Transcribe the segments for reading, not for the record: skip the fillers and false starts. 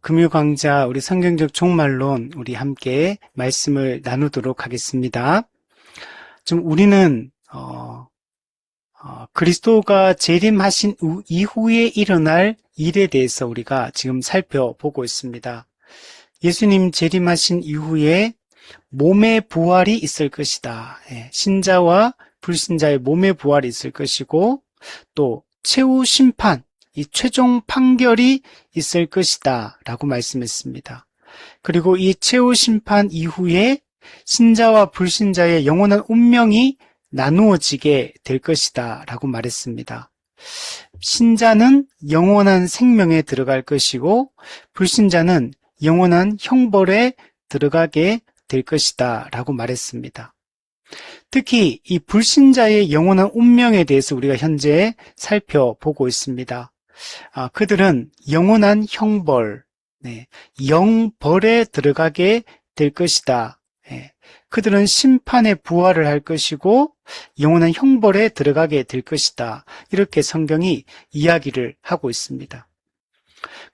금요 강좌 우리 성경적 종말론 우리 함께 말씀을 나누도록 하겠습니다. 우리는 그리스도가 재림하신 이후에 일어날 일에 대해서 우리가 지금 살펴보고 있습니다. 예수님 재림하신 이후에 몸의 부활이 있을 것이다. 신자와 불신자의 몸의 부활이 있을 것이고 또 최후 심판, 이 최종 판결이 있을 것이다 라고 말씀했습니다. 그리고 이 최후 심판 이후에 신자와 불신자의 영원한 운명이 나누어지게 될 것이다 라고 말했습니다. 신자는 영원한 생명에 들어갈 것이고 불신자는 영원한 형벌에 들어가게 될 것이다 라고 말했습니다. 특히 이 불신자의 영원한 운명에 대해서 우리가 현재 살펴보고 있습니다. 그들은 영원한 형벌, 영벌에 들어가게 될 것이다. 그들은 심판에 부활을 할 것이고 영원한 형벌에 들어가게 될 것이다. 이렇게 성경이 이야기를 하고 있습니다.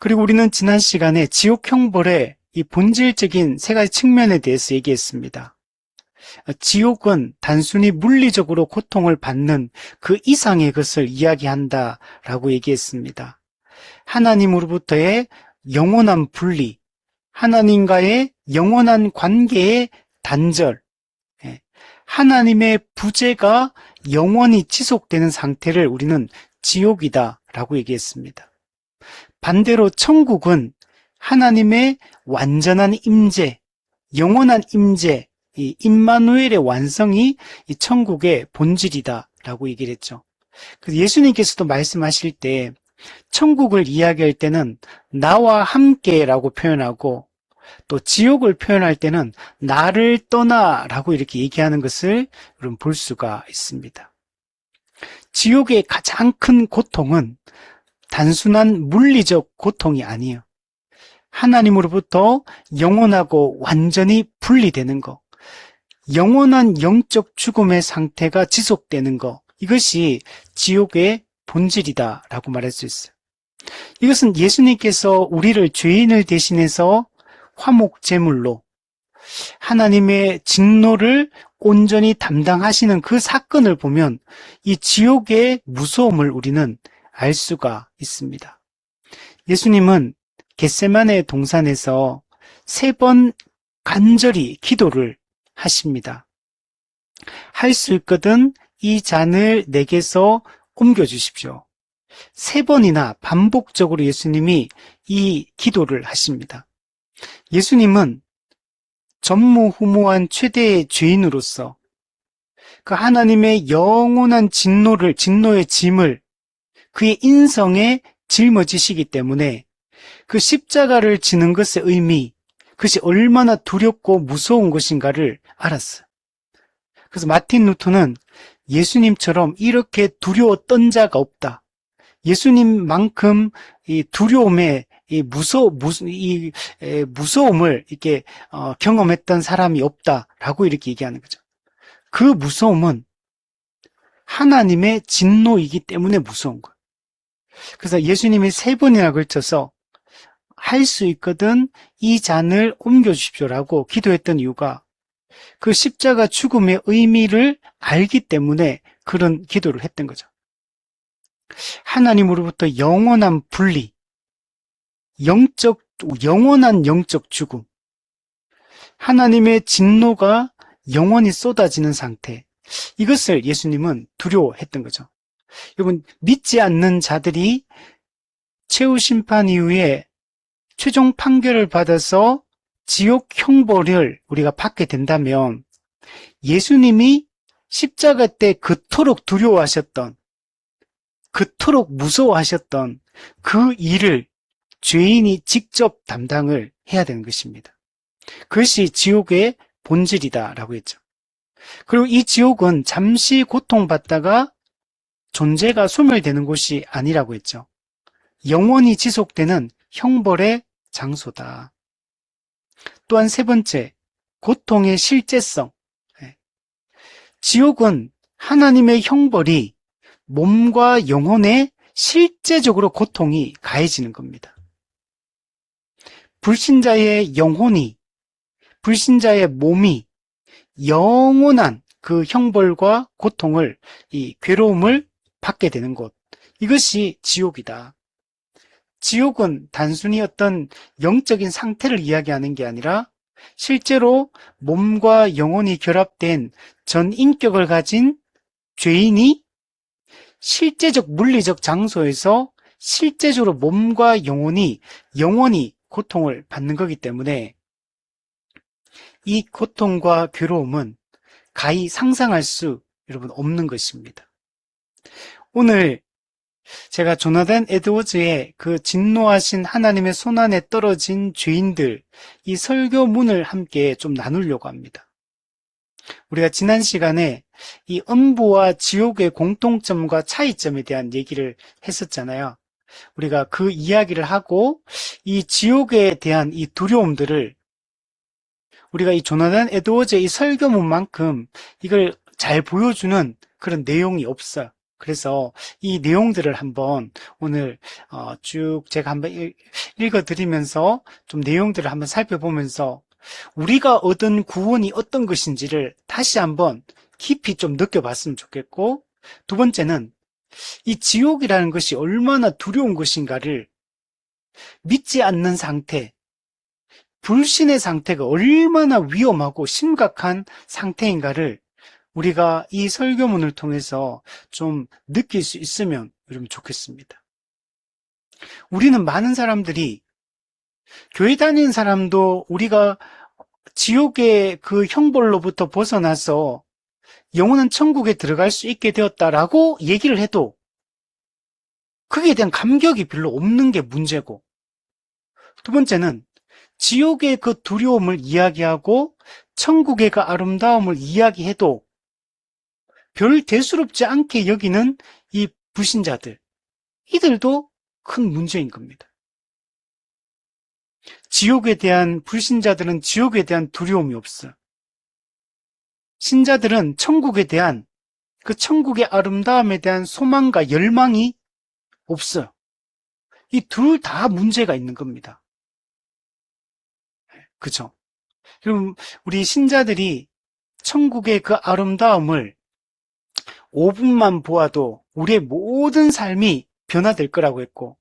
그리고 우리는 지난 시간에 지옥 형벌의 이 본질적인 세 가지 측면에 대해서 얘기했습니다. 지옥은 단순히 물리적으로 고통을 받는 그 이상의 것을 이야기한다라고 얘기했습니다. 하나님으로부터의 영원한 분리, 하나님과의 영원한 관계의 단절, 하나님의 부재가 영원히 지속되는 상태를 우리는 지옥이다라고 얘기했습니다. 반대로 천국은 하나님의 완전한 임재, 영원한 임재, 이 임마누엘의 완성이 이 천국의 본질이다라고 얘기를 했죠. 그래서 예수님께서도 말씀하실 때 천국을 이야기할 때는 나와 함께라고 표현하고 또 지옥을 표현할 때는 나를 떠나라고 이렇게 얘기하는 것을 여러분 볼 수가 있습니다. 지옥의 가장 큰 고통은 단순한 물리적 고통이 아니에요. 하나님으로부터 영원하고 완전히 분리되는 것, 영원한 영적 죽음의 상태가 지속되는 것, 이것이 지옥의 본질이다라고 말할 수 있어요. 이것은 예수님께서 우리를 죄인을 대신해서 화목제물로 하나님의 진노를 온전히 담당하시는 그 사건을 보면 이 지옥의 무서움을 우리는 알 수가 있습니다. 예수님은 겟세마네 동산에서 3번 간절히 기도를 하십니다. 할 수 있거든 이 잔을 내게서 옮겨주십시오. 3번이나 반복적으로 예수님이 이 기도를 하십니다. 예수님은 전무후무한 최대의 죄인으로서 그 하나님의 영원한 진노의 짐을 그의 인성에 짊어지시기 때문에 그 십자가를 지는 것의 의미, 그것이 얼마나 두렵고 무서운 것인가를 알았어요. 그래서 마틴 루터는 예수님처럼 이렇게 두려웠던 자가 없다. 예수님만큼 이 두려움의 이 무서움을 이렇게 경험했던 사람이 없다라고 이렇게 얘기하는 거죠. 그 무서움은 하나님의 진노이기 때문에 무서운 거예요. 그래서 예수님이 3번이나 걸쳐서 할 수 있거든 이 잔을 옮겨주십시오라고 기도했던 이유가 그 십자가 죽음의 의미를 알기 때문에 그런 기도를 했던 거죠. 하나님으로부터 영원한 분리, 영원한 영적 죽음, 하나님의 진노가 영원히 쏟아지는 상태, 이것을 예수님은 두려워했던 거죠. 여러분, 믿지 않는 자들이 최후 심판 이후에 최종 판결을 받아서 지옥 형벌을 우리가 받게 된다면 예수님이 십자가 때 그토록 두려워하셨던, 그토록 무서워하셨던 그 일을 죄인이 직접 담당을 해야 되는 것입니다. 그것이 지옥의 본질이다라고 했죠. 그리고 이 지옥은 잠시 고통받다가 존재가 소멸되는 곳이 아니라고 했죠. 영원히 지속되는 형벌의 장소다. 또한 3번째, 고통의 실제성. 지옥은 하나님의 형벌이 몸과 영혼에 실제적으로 고통이 가해지는 겁니다. 불신자의 영혼이, 불신자의 몸이 영원한 그 형벌과 고통을, 이 괴로움을 받게 되는 곳. 이것이 지옥이다. 지옥은 단순히 어떤 영적인 상태를 이야기하는 게 아니라 실제로 몸과 영혼이 결합된 전 인격을 가진 죄인이 실제적 물리적 장소에서 실제적으로 몸과 영혼이 영원히 고통을 받는 거기 때문에 이 고통과 괴로움은 가히 상상할 수 여러분 없는 것입니다. 오늘 제가 조나단 에드워즈의 그 진노하신 하나님의 손안에 떨어진 죄인들, 이 설교문을 함께 좀 나누려고 합니다. 우리가 지난 시간에 이 음부와 지옥의 공통점과 차이점에 대한 얘기를 했었잖아요. 우리가 그 이야기를 하고 이 지옥에 대한 이 두려움들을 우리가 이 조나단 에드워즈의 이 설교문만큼 이걸 잘 보여주는 그런 내용이 없어요. 그래서 이 내용들을 한번 오늘 쭉 제가 한번 읽어드리면서 좀 내용들을 한번 살펴보면서 우리가 얻은 구원이 어떤 것인지를 다시 한번 깊이 좀 느껴봤으면 좋겠고, 두 번째는 이 지옥이라는 것이 얼마나 두려운 것인가를 믿지 않는 상태, 불신의 상태가 얼마나 위험하고 심각한 상태인가를 우리가 이 설교문을 통해서 좀 느낄 수 있으면 여러분 좋겠습니다. 우리는 많은 사람들이 교회 다니는 사람도 우리가 지옥의 그 형벌로부터 벗어나서 영원한 천국에 들어갈 수 있게 되었다라고 얘기를 해도 거기에 대한 감격이 별로 없는 게 문제고, 두 번째는 지옥의 그 두려움을 이야기하고 천국의 그 아름다움을 이야기해도 별 대수롭지 않게 여기는 이 불신자들, 이들도 큰 문제인 겁니다. 지옥에 대한 불신자들은 지옥에 대한 두려움이 없어요. 신자들은 천국에 대한 그 천국의 아름다움에 대한 소망과 열망이 없어요. 이 둘 다 문제가 있는 겁니다. 그죠? 그럼 우리 신자들이 천국의 그 아름다움을 5분만 보아도 우리의 모든 삶이 변화될 거라고 했고,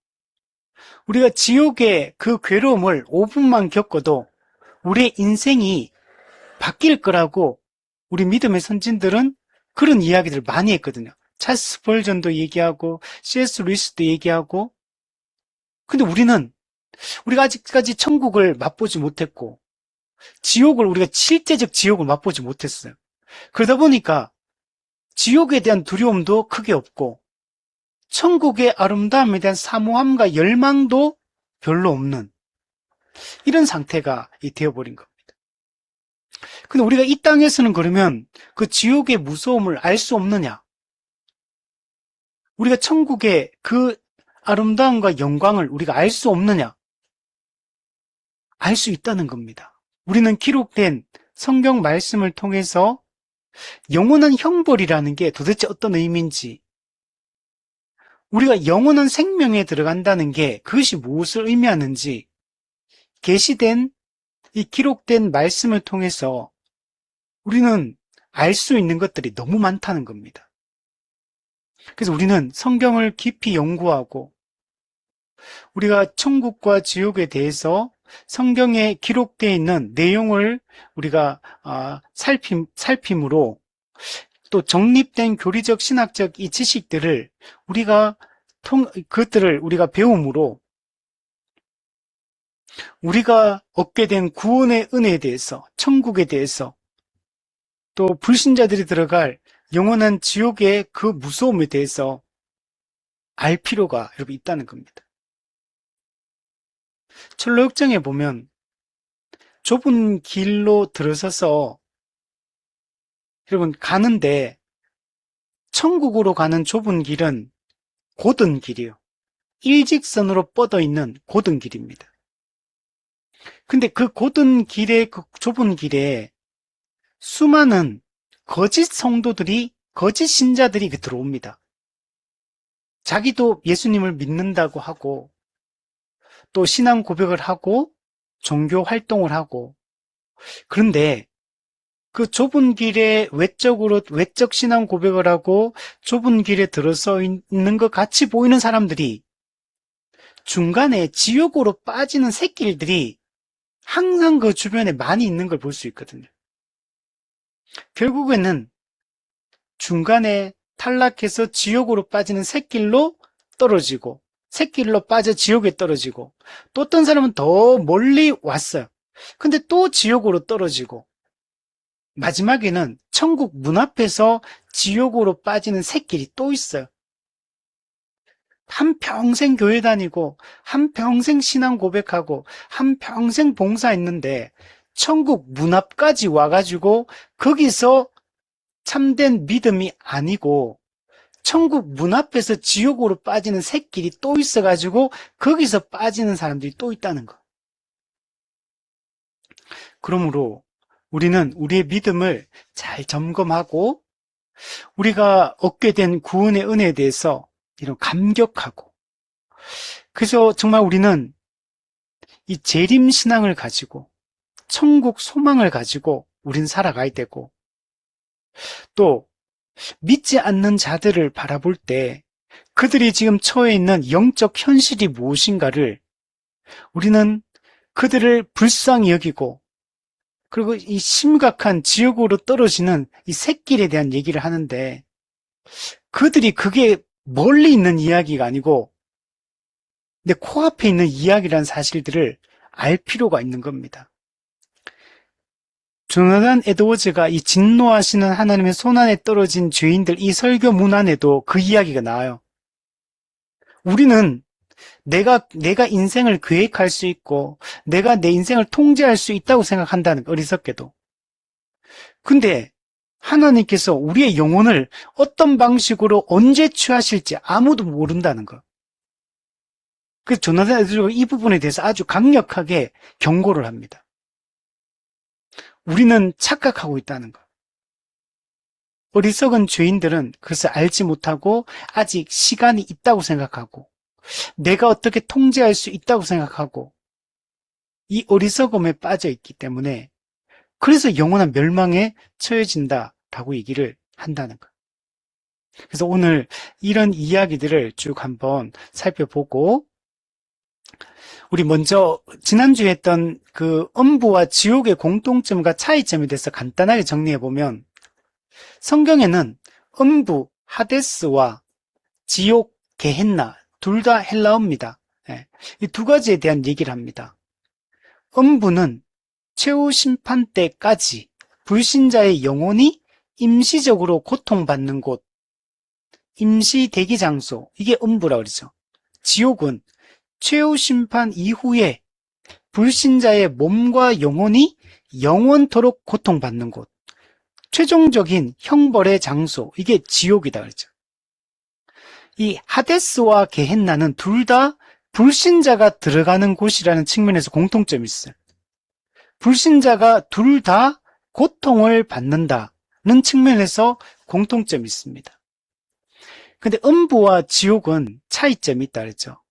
우리가 지옥의 그 괴로움을 5분만 겪어도 우리의 인생이 바뀔 거라고 우리 믿음의 선진들은 그런 이야기들을 많이 했거든요. 찰스 스펄전도 얘기하고 C.S. 루이스도 얘기하고. 근데 우리가 아직까지 천국을 맛보지 못했고 지옥을 우리가 실제적 지옥을 맛보지 못했어요. 그러다 보니까 지옥에 대한 두려움도 크게 없고 천국의 아름다움에 대한 사모함과 열망도 별로 없는 이런 상태가 되어버린 겁니다. 근데 우리가 이 땅에서는 그러면 그 지옥의 무서움을 알 수 없느냐? 우리가 천국의 그 아름다움과 영광을 우리가 알 수 없느냐? 알 수 있다는 겁니다. 우리는 기록된 성경 말씀을 통해서 영원한 형벌이라는 게 도대체 어떤 의미인지, 우리가 영원한 생명에 들어간다는 게 그것이 무엇을 의미하는지 계시된 이 기록된 말씀을 통해서 우리는 알 수 있는 것들이 너무 많다는 겁니다. 그래서 우리는 성경을 깊이 연구하고 우리가 천국과 지옥에 대해서 성경에 기록되어 있는 내용을 우리가 살핌으로 또 정립된 교리적 신학적 이 지식들을 그것들을 우리가 배움으로 우리가 얻게 된 구원의 은혜에 대해서, 천국에 대해서, 또 불신자들이 들어갈 영원한 지옥의 그 무서움에 대해서 알 필요가 여러분 있다는 겁니다. 철로역정에 보면 좁은 길로 들어서서 여러분 가는데 천국으로 가는 좁은 길은 곧은 길이에요. 일직선으로 뻗어 있는 곧은 길입니다. 근데 그 곧은 길에, 그 좁은 길에 수많은 거짓 성도들이, 거짓 신자들이 들어옵니다. 자기도 예수님을 믿는다고 하고 또 신앙 고백을 하고 종교 활동을 하고, 그런데 그 좁은 길에 외적 신앙 고백을 하고 좁은 길에 들어서 있는 것 같이 보이는 사람들이 중간에 지옥으로 빠지는 새끼들이 항상 그 주변에 많이 있는 걸 볼 수 있거든요. 결국에는 중간에 탈락해서 지옥으로 빠지는 새길로 떨어지고, 새길로 빠져 지옥에 떨어지고, 또 어떤 사람은 더 멀리 왔어요. 근데 또 지옥으로 떨어지고, 마지막에는 천국 문 앞에서 지옥으로 빠지는 새길이 또 있어요. 한평생 교회 다니고, 한평생 신앙 고백하고, 한평생 봉사했는데, 천국 문 앞까지 와가지고, 거기서 참된 믿음이 아니고, 천국 문 앞에서 지옥으로 빠지는 새길이 또 있어가지고, 거기서 빠지는 사람들이 또 있다는 거. 그러므로, 우리는 우리의 믿음을 잘 점검하고, 우리가 얻게 된 구원의 은혜에 대해서 이런 감격하고, 그래서 정말 우리는 이 재림 신앙을 가지고 천국 소망을 가지고 우린 살아가야 되고, 또 믿지 않는 자들을 바라볼 때 그들이 지금 처해 있는 영적 현실이 무엇인가를 우리는 그들을 불쌍히 여기고, 그리고 이 심각한 지옥으로 떨어지는 이 새길에 대한 얘기를 하는데, 그들이 그게 멀리 있는 이야기가 아니고 내 코앞에 있는 이야기라는 사실들을 알 필요가 있는 겁니다. 조나단 에드워즈가 이 진노하시는 하나님의 손안에 떨어진 죄인들, 이 설교 문안에도 그 이야기가 나와요. 우리는 내가 인생을 계획할 수 있고 내가 내 인생을 통제할 수 있다고 생각한다는 거, 어리석게도. 근데 하나님께서 우리의 영혼을 어떤 방식으로 언제 취하실지 아무도 모른다는 거. 그래서 조나단 에드워즈가 이 부분에 대해서 아주 강력하게 경고를 합니다. 우리는 착각하고 있다는 거. 어리석은 죄인들은 그것을 알지 못하고 아직 시간이 있다고 생각하고, 내가 어떻게 통제할 수 있다고 생각하고, 이 어리석음에 빠져 있기 때문에 그래서 영원한 멸망에 처해진다라고 얘기를 한다는 거예요. 그래서 오늘 이런 이야기들을 쭉 한번 살펴보고, 우리 먼저 지난주에 했던 그 음부와 지옥의 공통점과 차이점에 대해서 간단하게 정리해보면, 성경에는 음부, 하데스와 지옥, 게헨나 둘 다 헬라어입니다. 이 두 가지에 대한 얘기를 합니다. 음부는 최후 심판 때까지 불신자의 영혼이 임시적으로 고통받는 곳, 임시 대기 장소, 이게 음부라고 그러죠. 지옥은 최후 심판 이후에 불신자의 몸과 영혼이 영원토록 고통받는 곳, 최종적인 형벌의 장소, 이게 지옥이다 그러죠. 이 하데스와 게헨나는 둘 다 불신자가 들어가는 곳이라는 측면에서 공통점이 있어요. 불신자가 둘 다 고통을 받는다는 측면에서 공통점이 있습니다. 근데 음부와 지옥은 차이점이 있다 그랬죠.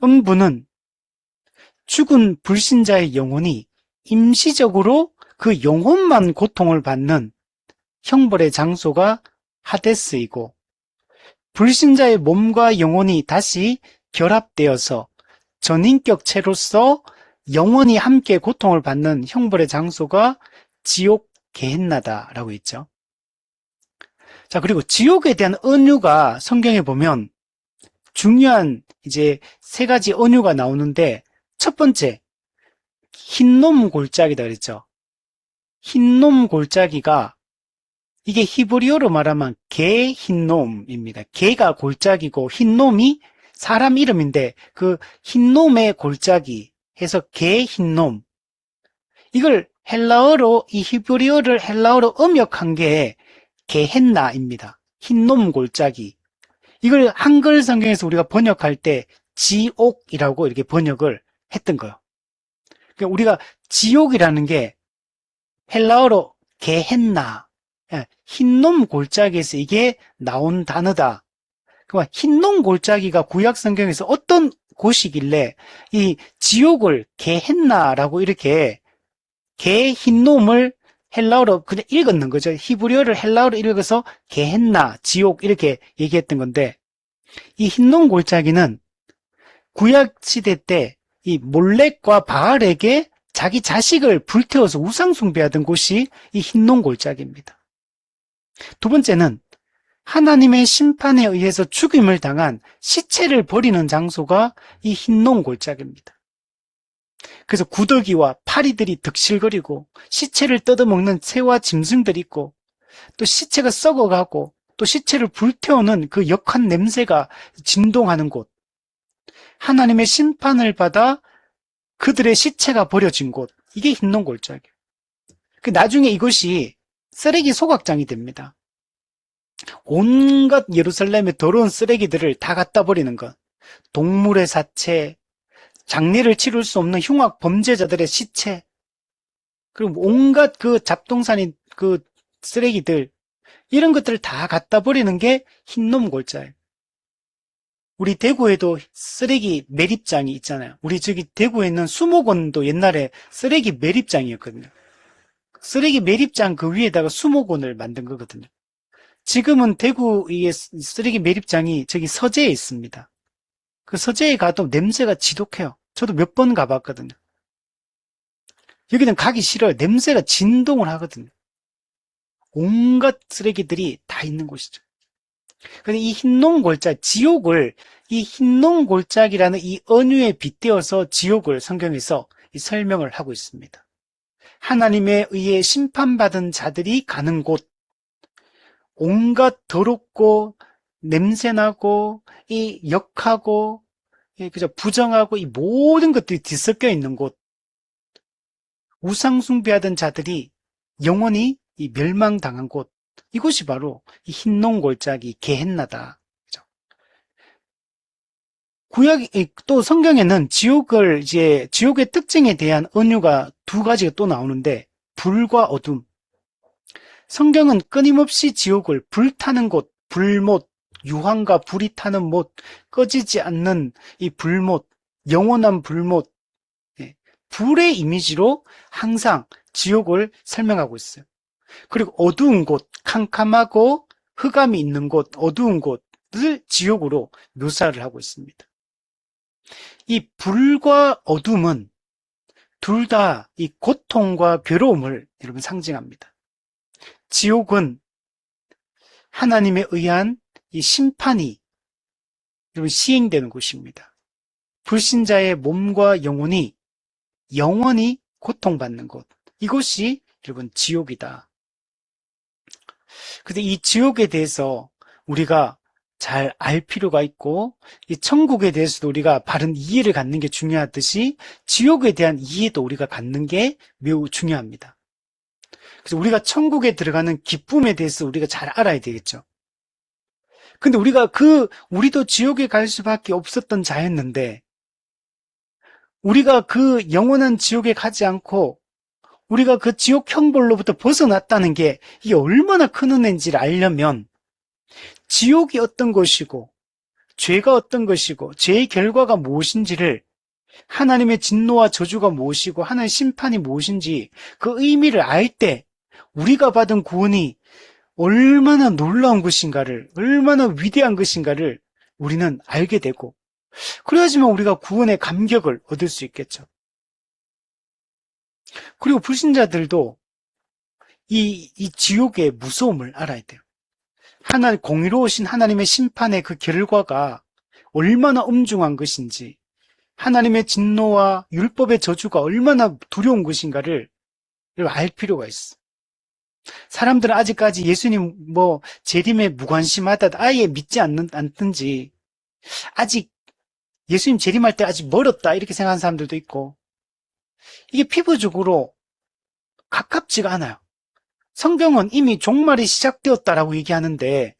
음부는 죽은 불신자의 영혼이 임시적으로 그 영혼만 고통을 받는 형벌의 장소가 하데스이고, 불신자의 몸과 영혼이 다시 결합되어서 전인격체로서 영원히 함께 고통을 받는 형벌의 장소가 지옥 게헨나다라고 했죠. 자, 그리고 지옥에 대한 은유가 성경에 보면 중요한 이제 세 가지 은유가 나오는데, 첫 번째, 흰놈 골짜기다 그랬죠. 흰놈 골짜기가, 이게 히브리어로 말하면 개 흰놈입니다. 개가 골짜기고 흰놈이 사람 이름인데, 그 흰놈의 골짜기 해서 개 흰놈, 이걸 헬라어로, 이 히브리어를 헬라어로 음역한 게 게헨나입니다. 흰놈 골짜기. 이걸 한글 성경에서 우리가 번역할 때 지옥이라고 이렇게 번역을 했던 거예요. 그러니까 우리가 지옥이라는 게 헬라어로 게헨나, 흰놈 골짜기에서 이게 나온 단어다. 그러니까 흰놈 골짜기가 구약 성경에서 어떤 곳이길래 이 지옥을 게헨나라고 이렇게 개 흰놈을 헬라어로 그냥 읽었는 거죠. 히브리어를 헬라어로 읽어서 게헨나, 지옥 이렇게 얘기했던 건데 이 흰놈 골짜기는 구약 시대 때 이 몰렉과 바알에게 자기 자식을 불태워서 우상 숭배하던 곳이 이 흰놈 골짜기입니다. 두 번째는 하나님의 심판에 의해서 죽임을 당한 시체를 버리는 장소가 이 흰놈 골짜기입니다. 그래서 구더기와 파리들이 득실거리고 시체를 뜯어먹는 새와 짐승들이 있고 또 시체가 썩어가고 또 시체를 불태우는 그 역한 냄새가 진동하는 곳, 하나님의 심판을 받아 그들의 시체가 버려진 곳, 이게 흰놈 골짜기예요. 나중에 이것이 쓰레기 소각장이 됩니다. 온갖 예루살렘의 더러운 쓰레기들을 다 갖다 버리는 것, 동물의 사체, 장례를 치를 수 없는 흉악 범죄자들의 시체, 그리고 온갖 그 잡동사니 그 쓰레기들, 이런 것들을 다 갖다 버리는 게 흰놈 골짜기예요. 우리 대구에도 쓰레기 매립장이 있잖아요. 우리 저기 대구에 있는 수목원도 옛날에 쓰레기 매립장이었거든요. 쓰레기 매립장 그 위에다가 수목원을 만든 거거든요. 지금은 대구의 쓰레기 매립장이 저기 서재에 있습니다. 그 서재에 가도 냄새가 지독해요. 저도 몇 번 가봤거든요. 여기는 가기 싫어요. 냄새가 진동을 하거든요. 온갖 쓰레기들이 다 있는 곳이죠. 그래서 이 흰놈 골짜기, 지옥을 이 흰놈 골짜기라는 이 언유에 빗대어서 지옥을 성경에서 설명을 하고 있습니다. 하나님에 의해 심판받은 자들이 가는 곳, 온갖 더럽고 냄새나고 이 역하고 그저 부정하고 이 모든 것들이 뒤섞여 있는 곳, 우상 숭배하던 자들이 영원히 이 멸망당한 곳, 이곳이 바로 이 흰놈 골짜기 게헨나다. 그죠? 또 성경에는 지옥의 특징에 대한 언유가 두 가지가 또 나오는데, 불과 어둠. 성경은 끊임없이 지옥을 불타는 곳, 불못, 유황과 불이 타는 못, 꺼지지 않는 이 불못, 영원한 불못, 불의 이미지로 항상 지옥을 설명하고 있어요. 그리고 어두운 곳, 캄캄하고 흑암이 있는 곳, 어두운 곳을 지옥으로 묘사를 하고 있습니다. 이 불과 어둠은 둘 다 이 고통과 괴로움을 여러분 상징합니다. 지옥은 하나님에 의한 이 심판이 여러분 시행되는 곳입니다. 불신자의 몸과 영혼이 영원히 고통받는 곳, 이곳이 여러분 지옥이다. 근데 이 지옥에 대해서 우리가 잘 알 필요가 있고, 이 천국에 대해서도 우리가 바른 이해를 갖는 게 중요하듯이 지옥에 대한 이해도 우리가 갖는 게 매우 중요합니다. 그래서 우리가 천국에 들어가는 기쁨에 대해서 우리가 잘 알아야 되겠죠. 근데 우리도 지옥에 갈 수밖에 없었던 자였는데, 우리가 그 영원한 지옥에 가지 않고 우리가 그 지옥 형벌로부터 벗어났다는 게 이게 얼마나 큰 은혜인지를 알려면 지옥이 어떤 것이고 죄가 어떤 것이고 죄의 결과가 무엇인지를, 하나님의 진노와 저주가 무엇이고 하나님의 심판이 무엇인지 그 의미를 알 때 우리가 받은 구원이 얼마나 놀라운 것인가를, 얼마나 위대한 것인가를 우리는 알게 되고, 그래야지만 우리가 구원의 감격을 얻을 수 있겠죠. 그리고 불신자들도 이 지옥의 무서움을 알아야 돼요. 공의로우신 하나님의 심판의 그 결과가 얼마나 엄중한 것인지, 하나님의 진노와 율법의 저주가 얼마나 두려운 것인가를 알 필요가 있어. 사람들은 아직까지 예수님 재림에 무관심하다, 아예 믿지 않든지, 아직 예수님 재림할 때 아직 멀었다 이렇게 생각하는 사람들도 있고, 이게 피부적으로 가깝지가 않아요. 성경은 이미 종말이 시작되었다라고 얘기하는데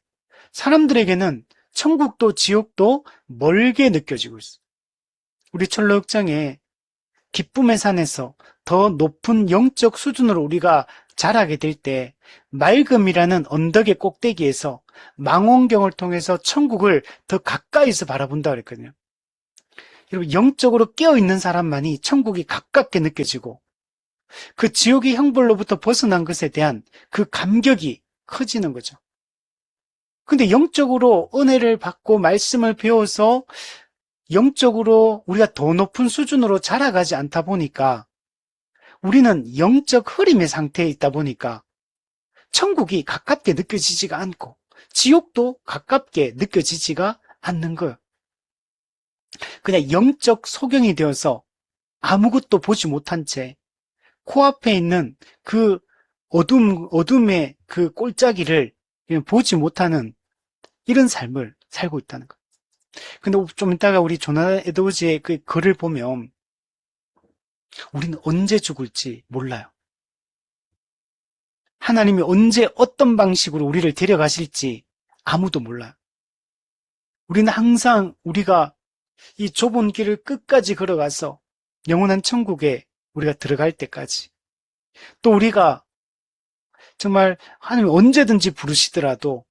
사람들에게는 천국도 지옥도 멀게 느껴지고 있어요. 우리 철로역장에 기쁨의 산에서 더 높은 영적 수준으로 우리가 자라게 될 때 맑음이라는 언덕의 꼭대기에서 망원경을 통해서 천국을 더 가까이서 바라본다 그랬거든요. 여러분, 영적으로 깨어있는 사람만이 천국이 가깝게 느껴지고 그 지옥의 형벌로부터 벗어난 것에 대한 그 감격이 커지는 거죠. 근데 영적으로 은혜를 받고 말씀을 배워서 영적으로 우리가 더 높은 수준으로 자라가지 않다 보니까 우리는 영적 흐림의 상태에 있다 보니까 천국이 가깝게 느껴지지가 않고 지옥도 가깝게 느껴지지가 않는 거예요. 그냥 영적 소경이 되어서 아무것도 보지 못한 채 코앞에 있는 그 어둠의 그 꼴짜기를 보지 못하는 이런 삶을 살고 있다는 거예요. 근데 좀 이따가 우리 조나단 에드워즈의 그 글을 보면 우리는 언제 죽을지 몰라요. 하나님이 언제 어떤 방식으로 우리를 데려가실지 아무도 몰라요. 우리는 항상 우리가 이 좁은 길을 끝까지 걸어가서 영원한 천국에 우리가 들어갈 때까지, 또 우리가 정말 하나님이 언제든지 부르시더라도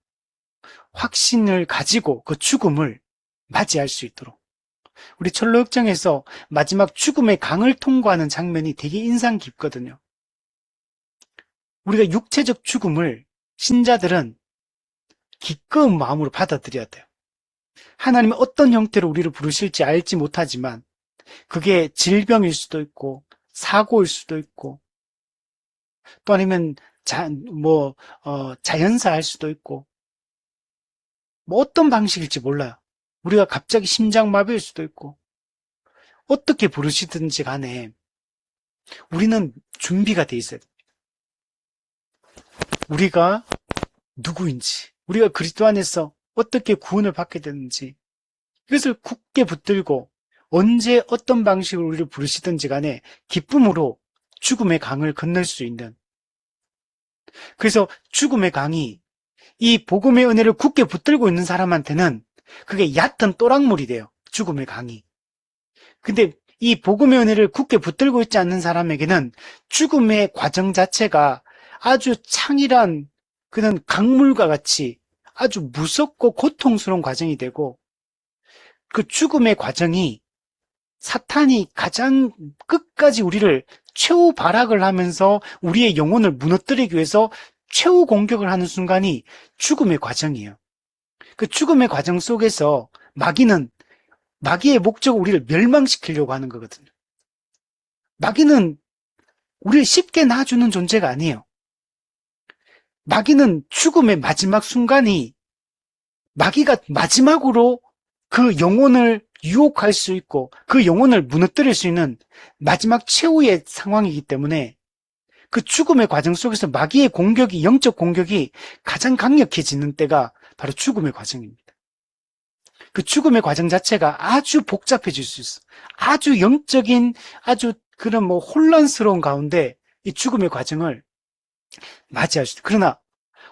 확신을 가지고 그 죽음을 맞이할 수 있도록, 우리 철로역정에서 마지막 죽음의 강을 통과하는 장면이 되게 인상 깊거든요. 우리가 육체적 죽음을 신자들은 기꺼운 마음으로 받아들여야 돼요. 하나님이 어떤 형태로 우리를 부르실지 알지 못하지만 그게 질병일 수도 있고 사고일 수도 있고 또 아니면 자연사할 수도 있고 뭐 어떤 방식일지 몰라요. 우리가 갑자기 심장마비일 수도 있고 어떻게 부르시든지 간에 우리는 준비가 돼 있어야 돼요. 우리가 누구인지, 우리가 그리스도 안에서 어떻게 구원을 받게 되는지 이것을 굳게 붙들고 언제 어떤 방식으로 우리를 부르시든지 간에 기쁨으로 죽음의 강을 건널 수 있는, 그래서 죽음의 강이 이 복음의 은혜를 굳게 붙들고 있는 사람한테는 그게 얕은 또랑물이 돼요. 죽음의 강이. 근데 이 복음의 은혜를 굳게 붙들고 있지 않는 사람에게는 죽음의 과정 자체가 아주 창일한 그런 강물과 같이 아주 무섭고 고통스러운 과정이 되고, 그 죽음의 과정이 사탄이 가장 끝까지 우리를 최후 발악을 하면서 우리의 영혼을 무너뜨리기 위해서 최후 공격을 하는 순간이 죽음의 과정이에요. 그 죽음의 과정 속에서 마귀의 목적은 우리를 멸망시키려고 하는 거거든요. 마귀는 우리를 쉽게 놔주는 존재가 아니에요. 마귀는 죽음의 마지막 순간이 마귀가 마지막으로 그 영혼을 유혹할 수 있고 그 영혼을 무너뜨릴 수 있는 마지막 최후의 상황이기 때문에 그 죽음의 과정 속에서 마귀의 공격이, 영적 공격이 가장 강력해지는 때가 바로 죽음의 과정입니다. 그 죽음의 과정 자체가 아주 복잡해질 수 있어. 아주 영적인, 아주 그런 혼란스러운 가운데 이 죽음의 과정을 맞이할 수 있다. 그러나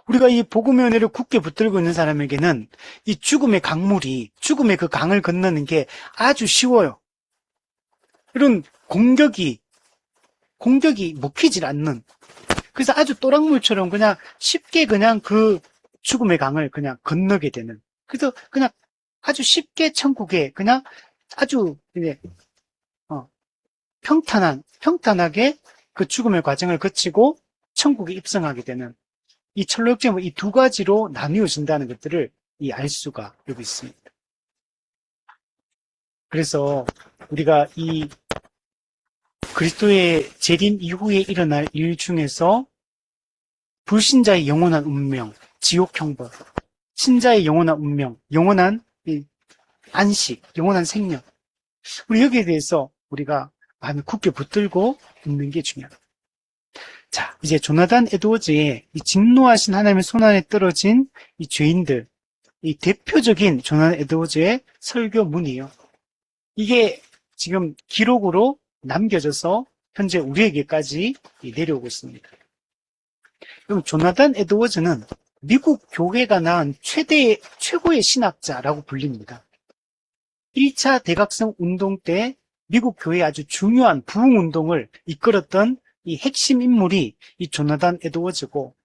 우리가 이 복음의 은혜를 굳게 붙들고 있는 사람에게는 이 죽음의 강물이, 죽음의 그 강을 건너는 게 아주 쉬워요. 이런 공격이 먹히질 않는, 그래서 아주 또랑물처럼 그냥 쉽게 그냥 그 죽음의 강을 그냥 건너게 되는, 그래서 그냥 아주 쉽게 천국에 그냥 아주 평탄하게 그 죽음의 과정을 거치고 천국에 입성하게 되는, 이 철로역정은 이 두 가지로 나뉘어진다는 것들을 알 수가 여기 있습니다. 그래서 우리가 이 그리스도의 재림 이후에 일어날 일 중에서 불신자의 영원한 운명, 지옥 형벌, 신자의 영원한 운명, 영원한 안식, 영원한 생명, 우리 여기에 대해서 우리가 마음을 굳게 붙들고 있는 게 중요합니다. 자, 이제 조나단 에드워즈의 이 진노하신 하나님의 손안에 떨어진 이 죄인들, 이 대표적인 조나단 에드워즈의 설교문이에요. 이게 지금 기록으로 남겨져서 현재 우리에게까지 내려오고 있습니다. 그럼 조나단 에드워즈는 미국 교회가 낳은 최고의 신학자라고 불립니다. 1차 대각성 운동 때 미국 교회의 아주 중요한 부흥운동을 이끌었던 이 핵심 인물이 이 조나단 에드워즈고,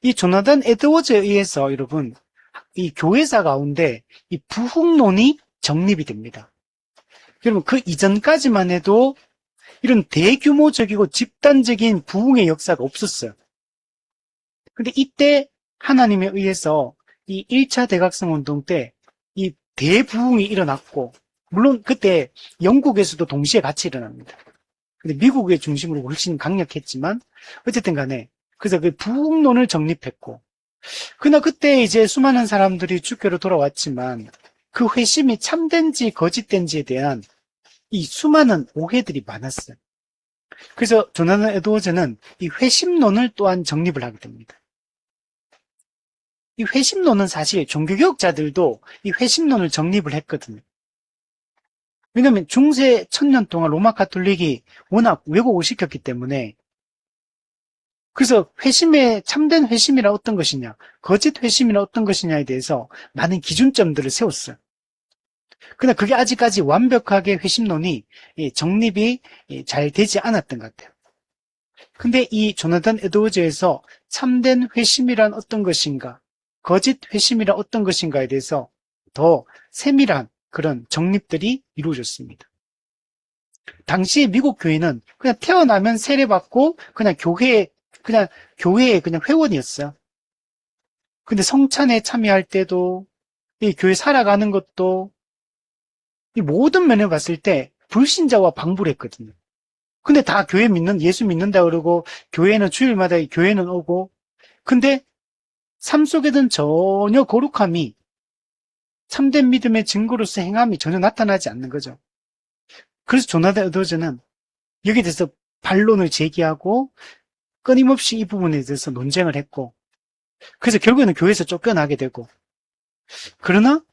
이 조나단 에드워즈에 의해서 여러분, 이 교회사 가운데 이 부흥론이 정립이 됩니다. 여러분, 그 이전까지만 해도 이런 대규모적이고 집단적인 부흥의 역사가 없었어요. 근데 이때 하나님에 의해서 이 1차 대각성 운동 때 이 대부흥이 일어났고, 물론 그때 영국에서도 동시에 같이 일어납니다. 근데 미국의 중심으로 훨씬 강력했지만, 어쨌든 간에, 그래서 그 부흥론을 정립했고, 그러나 그때 이제 수많은 사람들이 주교로 돌아왔지만, 그 회심이 참된지 거짓된지에 대한 이 수많은 오해들이 많았어요. 그래서 조나단 에드워즈는 이 회심론을 또한 정립을 하게 됩니다. 이 회심론은 사실 종교개혁자들도 이 회심론을 정립을 했거든요. 왜냐하면 중세 1000년 동안 로마 가톨릭이 워낙 왜곡을 시켰기 때문에, 그래서 회심의 참된 회심이라 어떤 것이냐, 거짓 회심이라 어떤 것이냐에 대해서 많은 기준점들을 세웠어요. 그러나 그게 아직까지 완벽하게 회심론이 정립이 잘 되지 않았던 것 같아요. 근데 이 조나단 에드워즈에서 참된 회심이란 어떤 것인가, 거짓 회심이란 어떤 것인가에 대해서 더 세밀한 그런 정립들이 이루어졌습니다. 당시 미국 교회는 그냥 태어나면 세례받고 그냥 교회의 그냥 회원이었어요. 근데 성찬에 참여할 때도, 이 교회 살아가는 것도, 이 모든 면을 봤을 때 불신자와 방불 했거든요. 근데 다 교회 믿는, 예수 믿는다 그러고, 교회는 주일마다 교회는 오고, 근데 삶 속에는 전혀 거룩함이, 참된 믿음의 증거로서 행함이 전혀 나타나지 않는 거죠. 그래서 조나단 에드워즈는 여기에 대해서 반론을 제기하고, 끊임없이 이 부분에 대해서 논쟁을 했고, 그래서 결국에는 교회에서 쫓겨나게 되고, 그러나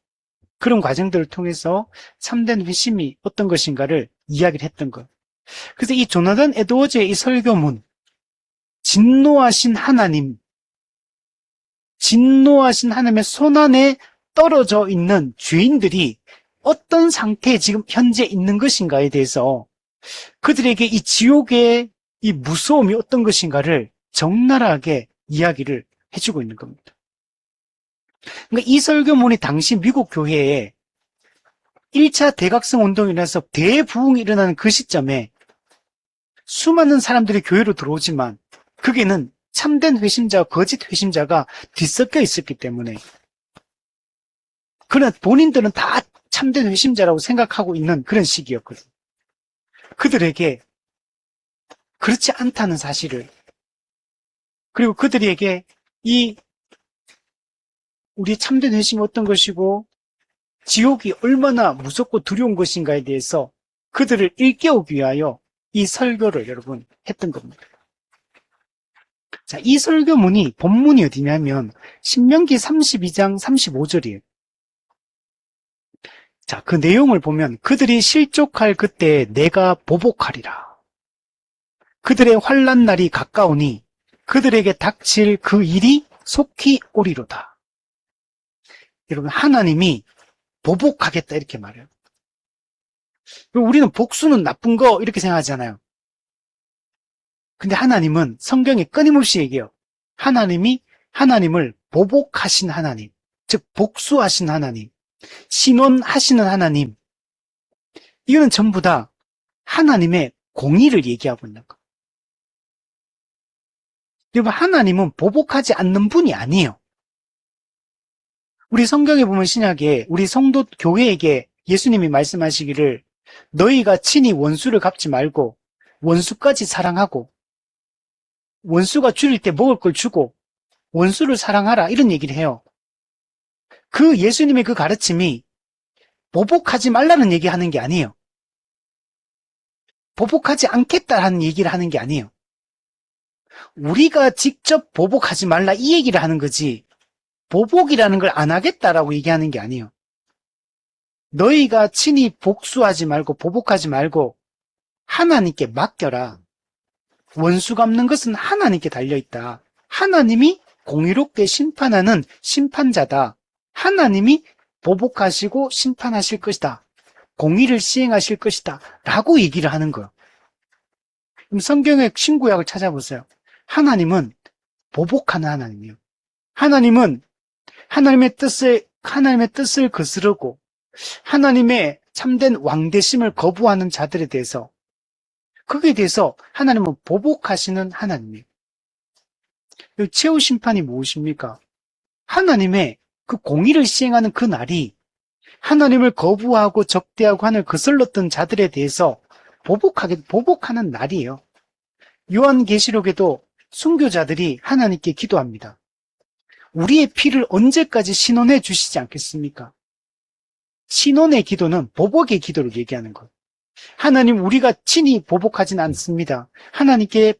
그런 과정들을 통해서 참된 회심이 어떤 것인가를 이야기를 했던 것. 그래서 이 조나단 에드워즈의 이 설교문, 진노하신 하나님의 손안에 떨어져 있는 죄인들이 어떤 상태에 지금 현재 있는 것인가에 대해서 그들에게 이 지옥의 이 무서움이 어떤 것인가를 적나라하게 이야기를 해주고 있는 겁니다. 그러니까 이 설교문이 당시 미국 교회에 1차 대각성 운동이 일어나서 대부흥이 일어나는 그 시점에 수많은 사람들이 교회로 들어오지만 그게는 참된 회심자와 거짓 회심자가 뒤섞여 있었기 때문에, 그러나 본인들은 다 참된 회심자라고 생각하고 있는 그런 시기였거든요. 그들에게 그렇지 않다는 사실을, 그리고 그들에게 이 우리 참된 회심이 어떤 것이고 지옥이 얼마나 무섭고 두려운 것인가에 대해서 그들을 일깨우기 위하여 이 설교를 여러분 했던 겁니다. 자, 이 설교문이 본문이 어디냐면 신명기 32장 35절이에요. 자, 그 내용을 보면 그들이 실족할 그때 내가 보복하리라. 그들의 환난 날이 가까우니 그들에게 닥칠 그 일이 속히 오리로다. 여러분, 하나님이 보복하겠다 이렇게 말해요. 우리는 복수는 나쁜 거 이렇게 생각하잖아요. 근데 하나님은 성경에 끊임없이 얘기해요. 하나님을 보복하신 하나님, 즉 복수하신 하나님, 신원하시는 하나님, 이거는 전부 다 하나님의 공의를 얘기하고 있는 거. 여러분, 하나님은 보복하지 않는 분이 아니에요. 우리 성경에 보면 신약에 우리 성도 교회에게 예수님이 말씀하시기를 너희가 친히 원수를 갚지 말고 원수까지 사랑하고 원수가 줄일 때 먹을 걸 주고 원수를 사랑하라 이런 얘기를 해요. 그 예수님의 그 가르침이 보복하지 말라는 얘기하는 게 아니에요. 보복하지 않겠다라는 얘기를 하는 게 아니에요. 우리가 직접 보복하지 말라 이 얘기를 하는 거지 보복이라는 걸 안 하겠다라고 얘기하는 게 아니에요. 너희가 친히 복수하지 말고 보복하지 말고 하나님께 맡겨라. 원수 갚는 것은 하나님께 달려있다. 하나님이 공의롭게 심판하는 심판자다. 하나님이 보복하시고 심판하실 것이다. 공의를 시행하실 것이다. 라고 얘기를 하는 거예요. 그럼 성경의 신구약을 찾아보세요. 하나님은 보복하는 하나님이에요. 하나님은 하나님의 뜻을 거스르고 하나님의 참된 왕대심을 거부하는 자들에 대해서, 거기에 대해서 하나님은 보복하시는 하나님이에요. 최후 심판이 무엇입니까? 하나님의 그 공의를 시행하는 그 날이 하나님을 거부하고 적대하고 하늘 거슬렀던 자들에 대해서 보복하는 날이에요. 요한계시록에도 순교자들이 하나님께 기도합니다. 우리의 피를 언제까지 신원해 주시지 않겠습니까? 신원의 기도는 보복의 기도를 얘기하는 거예요. 하나님, 우리가 친히 보복하진 않습니다. 하나님께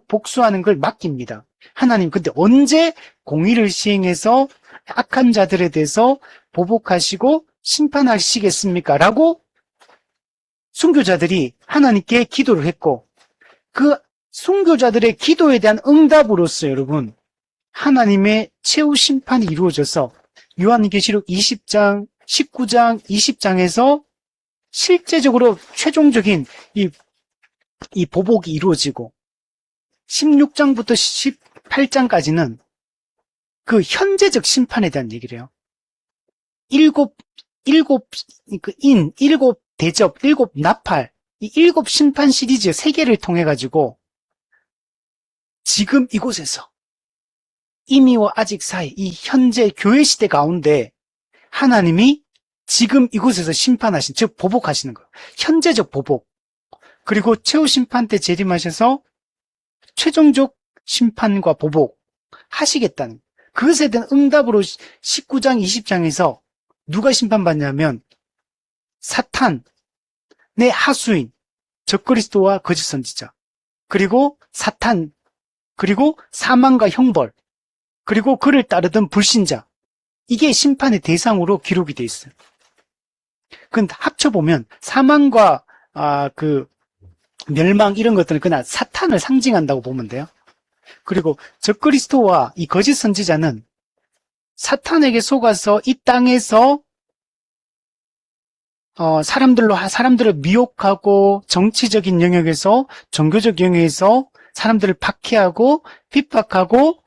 복수하는 걸 맡깁니다. 하나님, 근데 언제 공의를 시행해서 악한 자들에 대해서 보복하시고 심판하시겠습니까? 라고 순교자들이 하나님께 기도를 했고, 그 순교자들의 기도에 대한 응답으로서 여러분, 하나님의 최후 심판이 이루어져서 요한계시록 20장, 19장, 20장에서 실제적으로 최종적인 이 보복이 이루어지고 16장부터 18장까지는 그 현재적 심판에 대한 얘기를 해요. 일곱 대접, 일곱 나팔, 이 일곱 심판 시리즈 3개를 통해 가지고 지금 이곳에서 이미와 아직 사이 이 현재 교회 시대 가운데 하나님이 지금 이곳에서 심판하신, 즉 보복하시는 거예요. 현재적 보복. 그리고 최후 심판 때 재림하셔서 최종적 심판과 보복 하시겠다는, 그것에 대한 응답으로 19장, 20장에서 누가 심판받냐면 사탄의 하수인, 적그리스도와 거짓 선지자, 그리고 사탄, 그리고 사망과 형벌, 그리고 그를 따르던 불신자, 이게 심판의 대상으로 기록이 돼 있어요. 근데 합쳐보면 사망과 그 멸망 이런 것들은 그냥 사탄을 상징한다고 보면 돼요. 그리고 적그리스도와 이 거짓 선지자는 사탄에게 속아서 이 땅에서 사람들을 미혹하고 정치적인 영역에서, 종교적 영역에서 사람들을 박해하고 핍박하고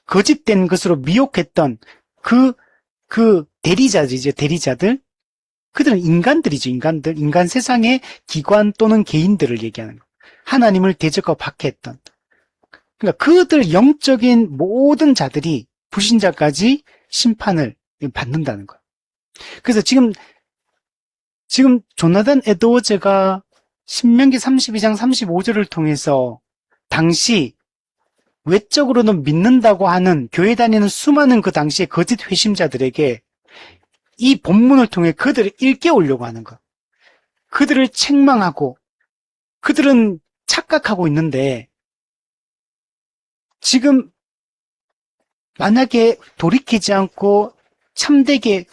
거짓된 것으로 미혹했던 그 대리자들이죠, 대리자들. 그들은 인간들이죠, 인간들. 인간 세상의 기관 또는 개인들을 얘기하는 거예요. 하나님을 대적하고 박해했던. 그러니까 그들 영적인 모든 자들이 불신자까지 심판을 받는다는 거예요. 그래서 지금 조나단 에드워즈가 신명기 32장 35절을 통해서 당시 외적으로는 믿는다고 하는 교회 다니는 수많은 그 당시의 거짓 회심자들에게 이 본문을 통해 그들을 일깨우려고 하는 것. 그들을 책망하고 그들은 착각하고 있는데 지금 만약에 돌이키지 않고 참되게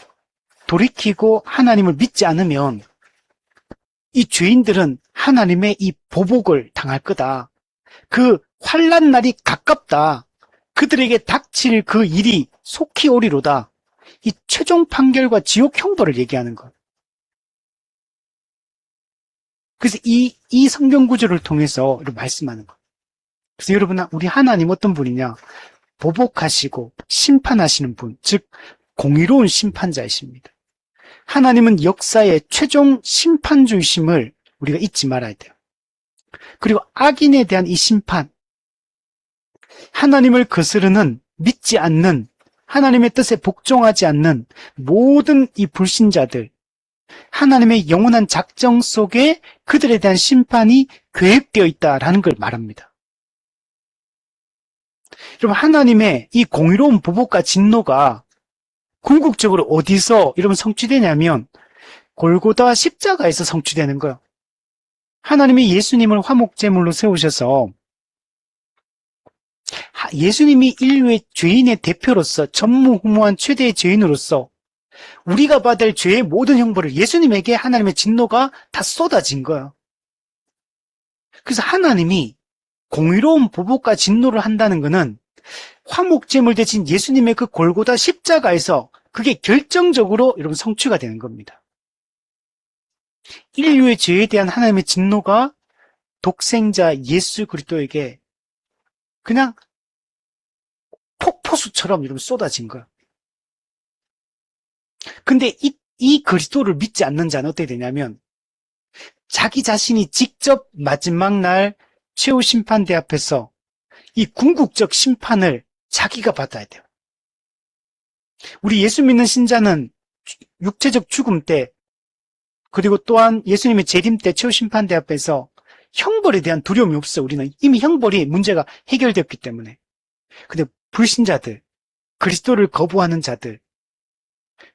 돌이키고 하나님을 믿지 않으면 이 죄인들은 하나님의 이 보복을 당할 거다. 그 환난 날이 가깝다. 그들에게 닥칠 그 일이 속히 오리로다. 이 최종 판결과 지옥 형벌을 얘기하는 것. 그래서 이 성경 구절을 통해서 이렇게 말씀하는 것. 그래서 여러분, 우리 하나님 어떤 분이냐? 보복하시고 심판하시는 분, 즉 공의로운 심판자이십니다. 하나님은 역사의 최종 심판주이심을 우리가 잊지 말아야 돼요. 그리고 악인에 대한 이 심판, 하나님을 거스르는, 믿지 않는, 하나님의 뜻에 복종하지 않는 모든 이 불신자들, 하나님의 영원한 작정 속에 그들에 대한 심판이 계획되어 있다라는 걸 말합니다. 여러분, 하나님의 이 공의로운 보복과 진노가 궁극적으로 어디서 여러분 성취되냐면 골고다 십자가에서 성취되는 거예요. 하나님이 예수님을 화목제물로 세우셔서 예수님이 인류의 죄인의 대표로서 전무후무한 최대의 죄인으로서 우리가 받을 죄의 모든 형벌을 예수님에게 하나님의 진노가 다 쏟아진 거예요. 그래서 하나님이 공의로운 보복과 진노를 한다는 것은 화목제물 대신 예수님의 그 골고다 십자가에서 그게 결정적으로 여러분 성취가 되는 겁니다. 인류의 죄에 대한 하나님의 진노가 독생자 예수 그리스도에게 그냥 폭포수처럼 여러분 쏟아진 거예요. 근데 이 그리스도를 믿지 않는 자는 어떻게 되냐면 자기 자신이 직접 마지막 날 최후 심판대 앞에서 이 궁극적 심판을 자기가 받아야 돼요. 우리 예수 믿는 신자는 육체적 죽음 때, 그리고 또한 예수님의 재림 때 최후 심판대 앞에서 형벌에 대한 두려움이 없어. 우리는 이미 형벌이 문제가 해결되었기 때문에. 근데 불신자들, 그리스도를 거부하는 자들,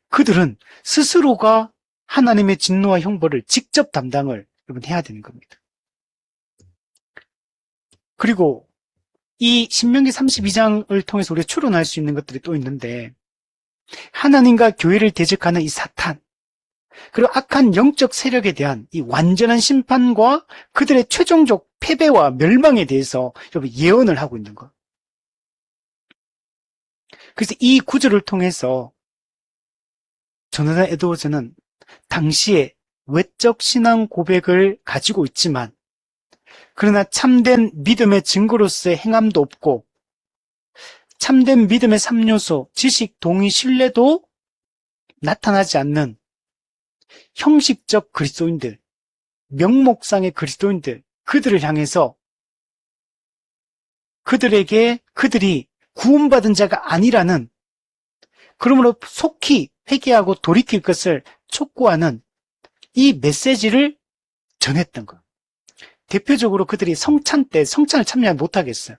그들은 스스로가 하나님의 진노와 형벌을 직접 담당을 여러분 해야 되는 겁니다. 그리고 이 신명기 32장을 통해서 우리가 추론할 수 있는 것들이 또 있는데, 하나님과 교회를 대적하는 이 사탄, 그리고 악한 영적 세력에 대한 이 완전한 심판과 그들의 최종적 패배와 멸망에 대해서 여러분 예언을 하고 있는 것. 그래서 이 구절을 통해서 조나단 에드워즈는 당시에 외적 신앙 고백을 가지고 있지만, 그러나 참된 믿음의 증거로서의 행함도 없고 참된 믿음의 3요소, 지식, 동의, 신뢰도 나타나지 않는 형식적 그리스도인들, 명목상의 그리스도인들, 그들을 향해서 그들에게 그들이 구원받은 자가 아니라는, 그러므로 속히 회개하고 돌이킬 것을 촉구하는 이 메시지를 전했던 것. 대표적으로 그들이 성찬 때 성찬을 참여 못하겠어요.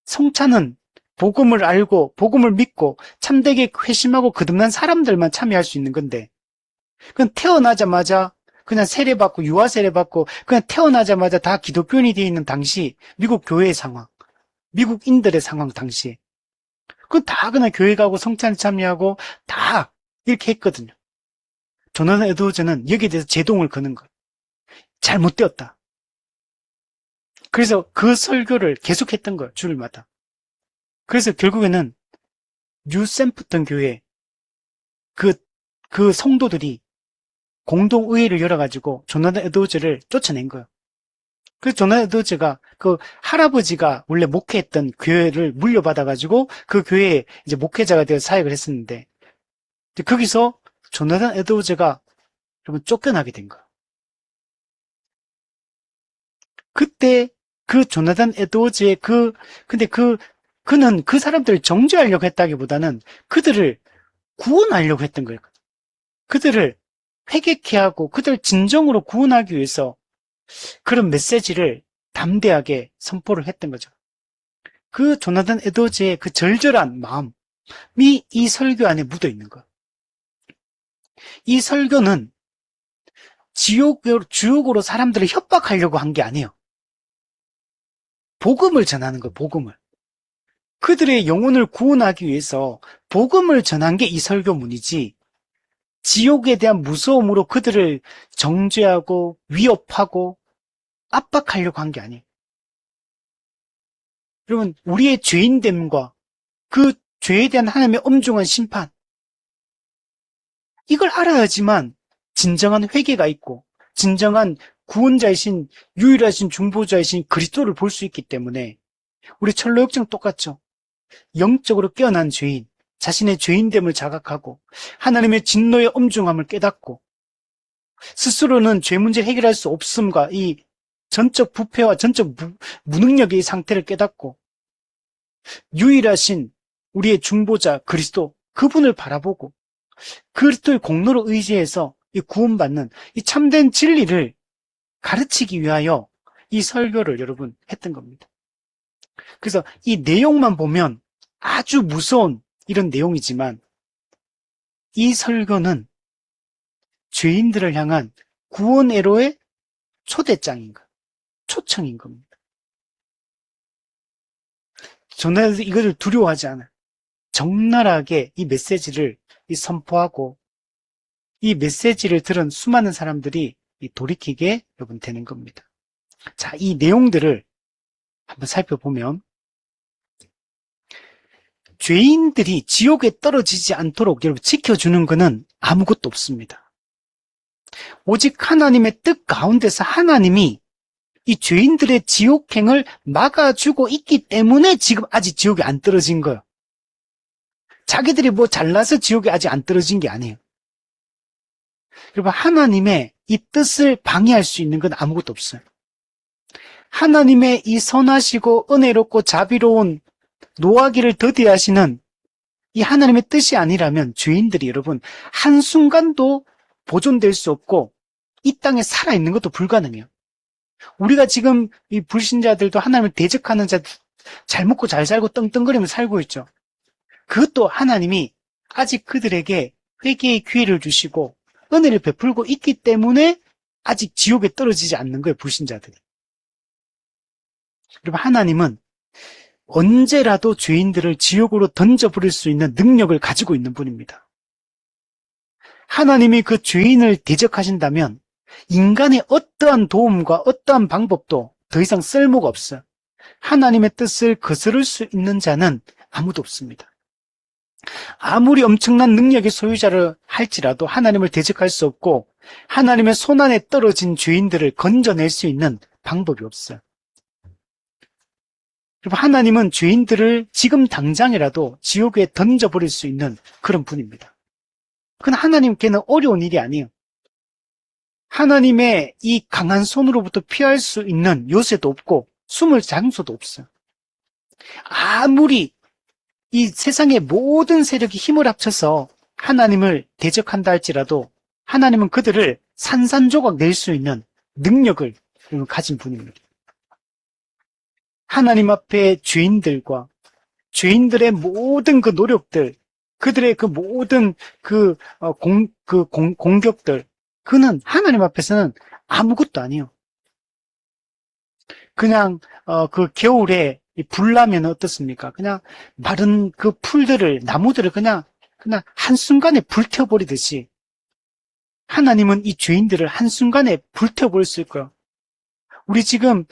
성찬은 복음을 알고 복음을 믿고 참되게 회심하고 거듭난 사람들만 참여할 수 있는 건데, 그건 태어나자마자 그냥 세례받고 유아 세례받고 그냥 태어나자마자 다 기독교인이 되어 있는 당시 미국 교회의 상황, 미국인들의 상황 당시에 그건 다 그냥 교회 가고 성찬 참여하고 다 이렇게 했거든요. 조나단 에드워즈는 여기에 대해서 제동을 거는 거예요. 잘못되었다. 그래서 그 설교를 계속했던 거예요. 주일마다. 그래서 결국에는 뉴샘프턴 교회 그 성도들이 공동의회를 열어가지고 조나단 에드워즈를 쫓아낸 거예요. 그래서 조나단 에드워즈가 그 할아버지가 원래 목회했던 교회를 물려받아가지고 그 교회에 이제 목회자가 되어 사역을 했었는데, 거기서 조나단 에드워즈가 여러분 쫓겨나게 된 거예요. 그때 그 조나단 에드워즈의 근데 그는 그 사람들을 정죄하려고 했다기보다는 그들을 구원하려고 했던 거예요. 그들을 회개케 하고 그들을 진정으로 구원하기 위해서 그런 메시지를 담대하게 선포를 했던 거죠. 그 조나단 에드워즈의 그 절절한 마음이 이 설교 안에 묻어 있는 거예요. 이 설교는 지옥으로 사람들을 협박하려고 한 게 아니에요. 복음을 전하는 거예요, 복음을. 그들의 영혼을 구원하기 위해서 복음을 전한 게 이 설교문이지, 지옥에 대한 무서움으로 그들을 정죄하고 위협하고 압박하려고 한 게 아니에요. 여러분, 우리의 죄인됨과 그 죄에 대한 하나님의 엄중한 심판, 이걸 알아야지만 진정한 회개가 있고 진정한 구원자이신 유일하신 중보자이신 그리스도를 볼 수 있기 때문에, 우리 철로역정 똑같죠. 영적으로 깨어난 죄인, 자신의 죄인됨을 자각하고 하나님의 진노의 엄중함을 깨닫고 스스로는 죄 문제를 해결할 수 없음과 이 전적 부패와 전적 무능력의 이 상태를 깨닫고 유일하신 우리의 중보자 그리스도, 그분을 바라보고 그리스도의 공로로 의지해서 이 구원받는 이 참된 진리를 가르치기 위하여 이 설교를 여러분 했던 겁니다. 그래서 이 내용만 보면 아주 무서운 이런 내용이지만, 이 설교는 죄인들을 향한 구원애로의 초대장인 것, 초청인 겁니다. 저는 이것을 두려워하지 않아요. 적나라하게 이 메시지를 선포하고 이 메시지를 들은 수많은 사람들이 돌이키게 여러분 되는 겁니다. 자, 이 내용들을 한번 살펴보면, 죄인들이 지옥에 떨어지지 않도록 여러분 지켜주는 것은 아무것도 없습니다. 오직 하나님의 뜻 가운데서 하나님이 이 죄인들의 지옥행을 막아주고 있기 때문에 지금 아직 지옥에 안 떨어진 거예요. 자기들이 뭐 잘나서 지옥에 아직 안 떨어진 게 아니에요. 여러분, 하나님의 이 뜻을 방해할 수 있는 건 아무것도 없어요. 하나님의 이 선하시고 은혜롭고 자비로운 노하기를 더디하시는 이 하나님의 뜻이 아니라면 죄인들이 여러분 한순간도 보존될 수 없고 이 땅에 살아있는 것도 불가능해요. 우리가 지금 이 불신자들도 하나님을 대적하는 자, 잘 먹고 잘 살고 떵떵거리며 살고 있죠. 그것도 하나님이 아직 그들에게 회개의 기회를 주시고 은혜를 베풀고 있기 때문에 아직 지옥에 떨어지지 않는 거예요, 불신자들이. 여러분, 하나님은 언제라도 죄인들을 지옥으로 던져버릴 수 있는 능력을 가지고 있는 분입니다. 하나님이 그 죄인을 대적하신다면 인간의 어떠한 도움과 어떠한 방법도 더 이상 쓸모가 없어요. 하나님의 뜻을 거스를 수 있는 자는 아무도 없습니다. 아무리 엄청난 능력의 소유자를 할지라도 하나님을 대적할 수 없고 하나님의 손안에 떨어진 죄인들을 건져낼 수 있는 방법이 없어요. 하나님은 죄인들을 지금 당장이라도 지옥에 던져버릴 수 있는 그런 분입니다. 그건 하나님께는 어려운 일이 아니에요. 하나님의 이 강한 손으로부터 피할 수 있는 요새도 없고 숨을 장소도 없어요. 아무리 이 세상의 모든 세력이 힘을 합쳐서 하나님을 대적한다 할지라도 하나님은 그들을 산산조각 낼 수 있는 능력을 가진 분입니다. 하나님 앞에 죄인들과 죄인들의 모든 그 노력들, 그들의 그 모든 공격들, 그는 하나님 앞에서는 아무것도 아니에요. 그냥 그 겨울에 불 나면 어떻습니까? 그냥 마른 그 풀들을, 나무들을 그냥 한순간에 불태워버리듯이 하나님은 이 죄인들을 한순간에 불태워버릴 수 있고요. 우리 지금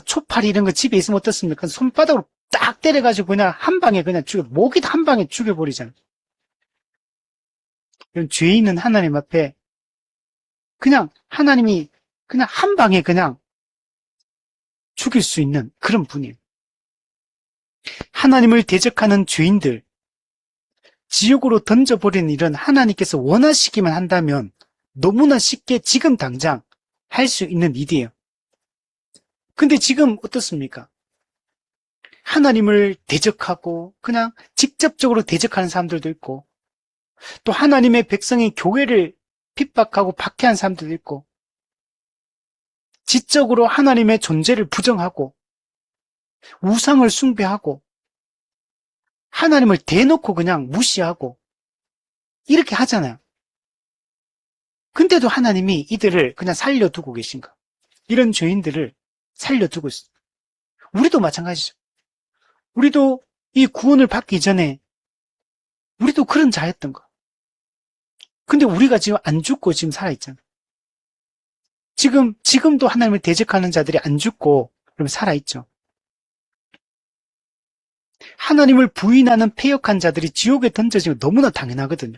초파리 이런 거 집에 있으면 어떻습니까? 손바닥으로 딱 때려가지고 그냥 한 방에 그냥 목이 한 방에 죽여버리잖아요. 이런 죄인은 하나님 앞에 그냥 하나님이 그냥 한 방에 그냥 죽일 수 있는 그런 분이에요. 하나님을 대적하는 죄인들, 지옥으로 던져버리는 일은 하나님께서 원하시기만 한다면 너무나 쉽게 지금 당장 할 수 있는 일이에요. 근데 지금 어떻습니까? 하나님을 대적하고 그냥 직접적으로 대적하는 사람들도 있고 또 하나님의 백성이 교회를 핍박하고 박해한 사람들도 있고 지적으로 하나님의 존재를 부정하고 우상을 숭배하고 하나님을 대놓고 그냥 무시하고 이렇게 하잖아요. 근데도 하나님이 이들을 그냥 살려두고 계신가? 이런 죄인들을 살려두고 있어요. 우리도 마찬가지죠. 우리도 이 구원을 받기 전에 우리도 그런 자였던 거. 근데 우리가 지금 안 죽고 지금 살아있잖아요. 지금도 하나님을 대적하는 자들이 안 죽고 그럼 살아있죠. 하나님을 부인하는 패역한 자들이 지옥에 던져지면 너무나 당연하거든요.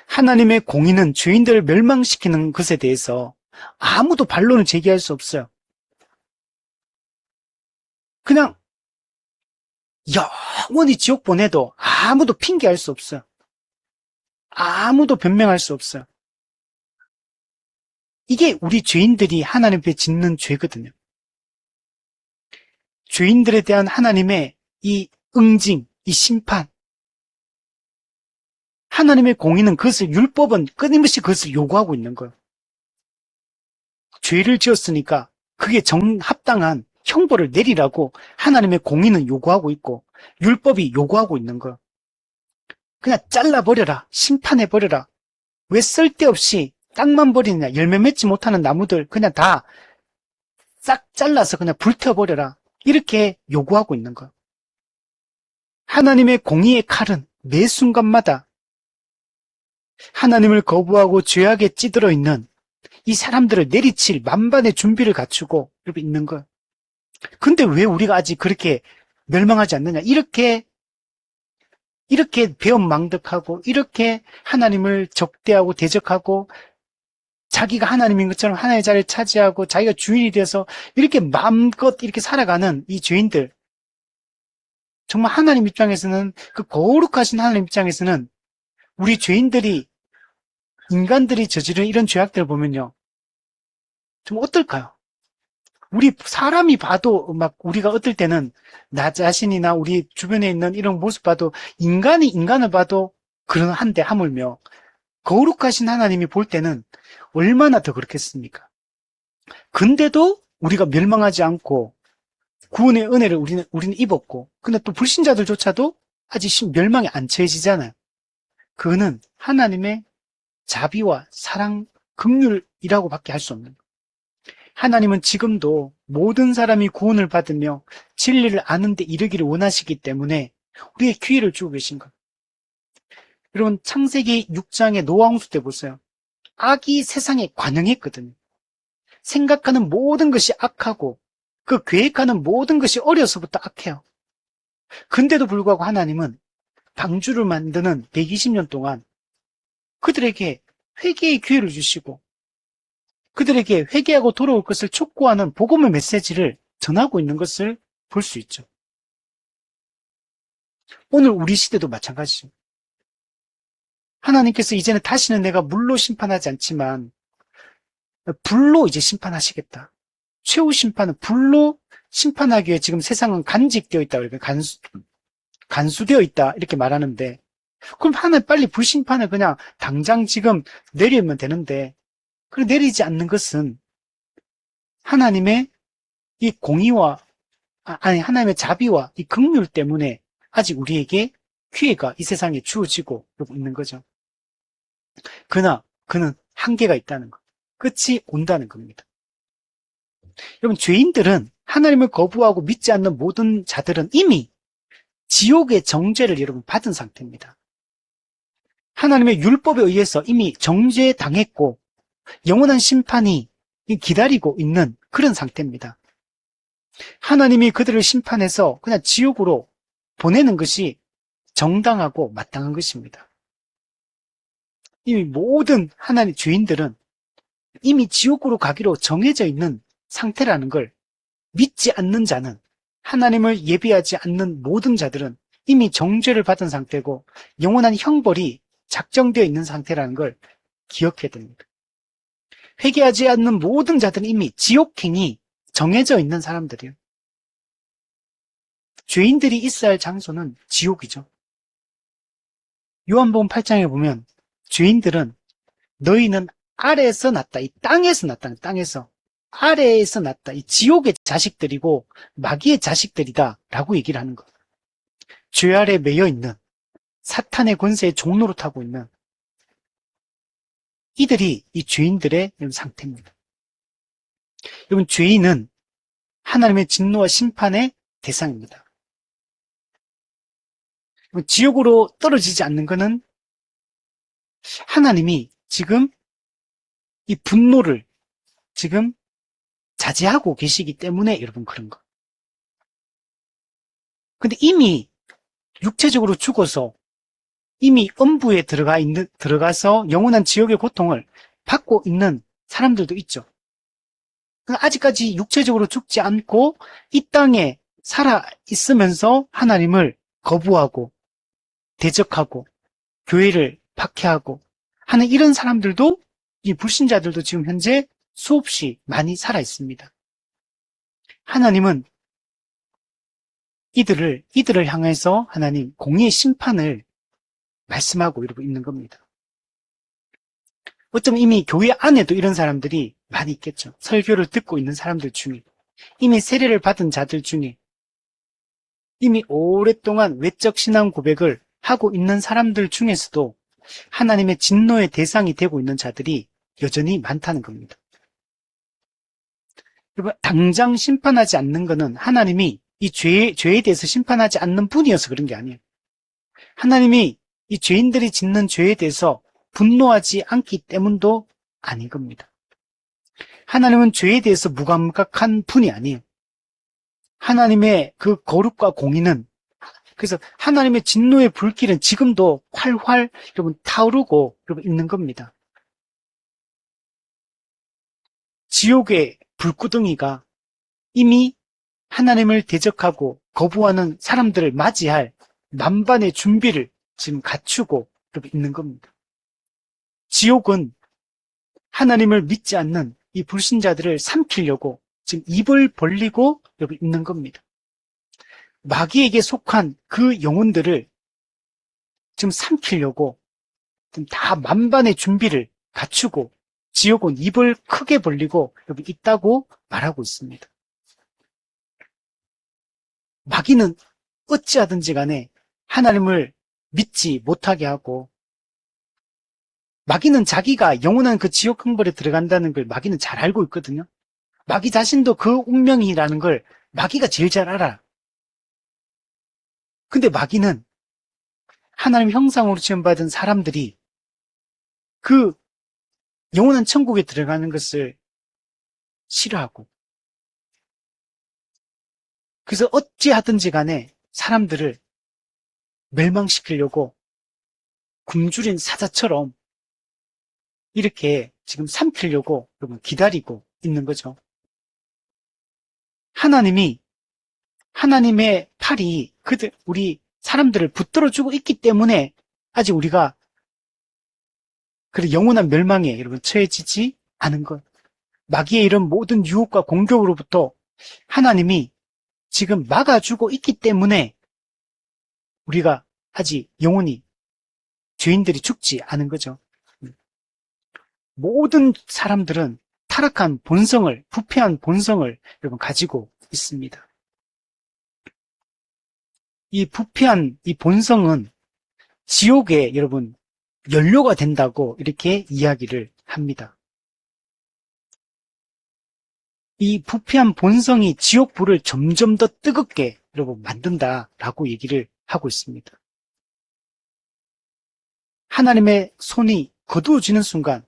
하나님의 공의는 죄인들을 멸망시키는 것에 대해서 아무도 반론을 제기할 수 없어요. 그냥 영원히 지옥 보내도 아무도 핑계할 수 없어요. 아무도 변명할 수 없어요. 이게 우리 죄인들이 하나님 앞에 짓는 죄거든요. 죄인들에 대한 하나님의 이 응징, 이 심판. 하나님의 공의는 율법은 끊임없이 그것을 요구하고 있는 거예요. 죄를 지었으니까 그게 정합당한 형벌을 내리라고 하나님의 공의는 요구하고 있고 율법이 요구하고 있는 거예요. 그냥 잘라버려라. 심판해버려라. 왜 쓸데없이 땅만 버리느냐. 열매 맺지 못하는 나무들 그냥 다 싹 잘라서 그냥 불태워버려라. 이렇게 요구하고 있는 거예요. 하나님의 공의의 칼은 매 순간마다 하나님을 거부하고 죄악에 찌들어 있는 이 사람들을 내리칠 만반의 준비를 갖추고 있는 거예요. 근데 왜 우리가 아직 그렇게 멸망하지 않느냐. 이렇게 배은망덕하고 이렇게 하나님을 적대하고 대적하고 자기가 하나님인 것처럼 하나님의 자리를 차지하고 자기가 주인이 되어서 이렇게 마음껏 이렇게 살아가는 이 죄인들. 정말 하나님 입장에서는 그 거룩하신 하나님 입장에서는 우리 죄인들이 인간들이 저지른 이런 죄악들을 보면요. 좀 어떨까요? 우리 사람이 봐도 막 우리가 어떨 때는 나 자신이나 우리 주변에 있는 이런 모습 봐도 인간이 인간을 봐도 그러한데 하물며 거룩하신 하나님이 볼 때는 얼마나 더 그렇겠습니까? 근데도 우리가 멸망하지 않고 구원의 은혜를 우리는 입었고, 근데 또 불신자들조차도 아직 멸망에 안 처해지잖아요. 그거는 하나님의 자비와 사랑, 긍휼이라고 밖에 할 수 없는 거예요. 하나님은 지금도 모든 사람이 구원을 받으며 진리를 아는 데 이르기를 원하시기 때문에 우리의 기회를 주고 계신 거예요. 여러분, 창세기 6장의 노아 홍수 때 보세요. 악이 세상에 관영했거든요. 생각하는 모든 것이 악하고 그 계획하는 모든 것이 어려서부터 악해요. 근데도 불구하고 하나님은 방주를 만드는 120년 동안 그들에게 회개의 기회를 주시고 그들에게 회개하고 돌아올 것을 촉구하는 복음의 메시지를 전하고 있는 것을 볼 수 있죠. 오늘 우리 시대도 마찬가지죠. 하나님께서 이제는 다시는 내가 물로 심판하지 않지만 불로 이제 심판하시겠다. 최후 심판은 불로 심판하기 위해 지금 세상은 간직되어 있다. 간수되어 있다. 이렇게 말하는데 그럼 하나님 빨리 불심판을 그냥 당장 지금 내리면 되는데 그걸 내리지 않는 것은 하나님의 이 공의와 하나님의 자비와 이 긍휼 때문에 아직 우리에게 기회가 이 세상에 주어지고 있는 거죠. 그러나 그는 한계가 있다는 것. 끝이 온다는 겁니다. 여러분, 죄인들은 하나님을 거부하고 믿지 않는 모든 자들은 이미 지옥의 정죄를 여러분 받은 상태입니다. 하나님의 율법에 의해서 이미 정죄당했고 영원한 심판이 기다리고 있는 그런 상태입니다. 하나님이 그들을 심판해서 그냥 지옥으로 보내는 것이 정당하고 마땅한 것입니다. 이미 모든 하나님 죄인들은 이미 지옥으로 가기로 정해져 있는 상태라는 걸 믿지 않는 자는 하나님을 예비하지 않는 모든 자들은 이미 정죄를 받은 상태고 영원한 형벌이 작정되어 있는 상태라는 걸 기억해야 됩니다. 회개하지 않는 모든 자들은 이미 지옥행이 정해져 있는 사람들이에요. 죄인들이 있어야 할 장소는 지옥이죠. 요한복음 8장에 보면 죄인들은 너희는 아래에서 났다. 이 땅에서 났다. 땅에서. 아래에서 났다. 이 지옥의 자식들이고 마귀의 자식들이다. 라고 얘기를 하는 거예요. 죄 아래 매여 있는 사탄의 권세의 종로로 타고 있는 이들이 이 죄인들의 상태입니다. 여러분, 죄인은 하나님의 진노와 심판의 대상입니다. 지옥으로 떨어지지 않는 것은 하나님이 지금 이 분노를 지금 자제하고 계시기 때문에 여러분 그런 거. 근데 이미 육체적으로 죽어서 이미 음부에 들어가서 영원한 지옥의 고통을 받고 있는 사람들도 있죠. 아직까지 육체적으로 죽지 않고 이 땅에 살아 있으면서 하나님을 거부하고 대적하고 교회를 박해하고 하는 이런 사람들도 이 불신자들도 지금 현재 수없이 많이 살아 있습니다. 하나님은 이들을 향해서 하나님 공의의 심판을 말씀하고 이러고 있는 겁니다. 어쩌면 이미 교회 안에도 이런 사람들이 많이 있겠죠. 설교를 듣고 있는 사람들 중에, 이미 세례를 받은 자들 중에, 이미 오랫동안 외적 신앙 고백을 하고 있는 사람들 중에서도 하나님의 진노의 대상이 되고 있는 자들이 여전히 많다는 겁니다. 여러분, 당장 심판하지 않는 것은 하나님이 이 죄에 대해서 심판하지 않는 분이어서 그런 게 아니에요. 하나님이 이 죄인들이 짓는 죄에 대해서 분노하지 않기 때문도 아닌 겁니다. 하나님은 죄에 대해서 무감각한 분이 아니에요. 하나님의 그 거룩과 공의는, 그래서 하나님의 진노의 불길은 지금도 활활 여러분 타오르고 여러분 있는 겁니다. 지옥의 불구덩이가 이미 하나님을 대적하고 거부하는 사람들을 맞이할 만반의 준비를 지금 갖추고 있는 겁니다. 지옥은 하나님을 믿지 않는 이 불신자들을 삼키려고 지금 입을 벌리고 여기 있는 겁니다. 마귀에게 속한 그 영혼들을 지금 삼키려고 지금 다 만반의 준비를 갖추고 지옥은 입을 크게 벌리고 여기 있다고 말하고 있습니다. 마귀는 어찌하든지 간에 하나님을 믿지 못하게 하고, 마귀는 자기가 영원한 그 지옥 형벌에 들어간다는 걸 마귀는 잘 알고 있거든요. 마귀 자신도 그 운명이라는 걸 마귀가 제일 잘 알아. 근데 마귀는 하나님 형상으로 지음받은 사람들이 그 영원한 천국에 들어가는 것을 싫어하고, 그래서 어찌하든지 간에 사람들을 멸망시키려고 굶주린 사자처럼 이렇게 지금 삼키려고 여러분 기다리고 있는 거죠. 하나님의 팔이 우리 사람들을 붙들어주고 있기 때문에 아직 우리가 그 영원한 멸망에 여러분 처해지지 않은 것. 마귀의 이런 모든 유혹과 공격으로부터 하나님이 지금 막아주고 있기 때문에 우리가 아직 영원히 죄인들이 죽지 않은 거죠. 모든 사람들은 타락한 본성을, 부패한 본성을 여러분 가지고 있습니다. 이 부패한 이 본성은 지옥에 여러분 연료가 된다고 이렇게 이야기를 합니다. 이 부패한 본성이 지옥불을 점점 더 뜨겁게 여러분 만든다라고 얘기를 하고 있습니다. 하나님의 손이 거두어지는 순간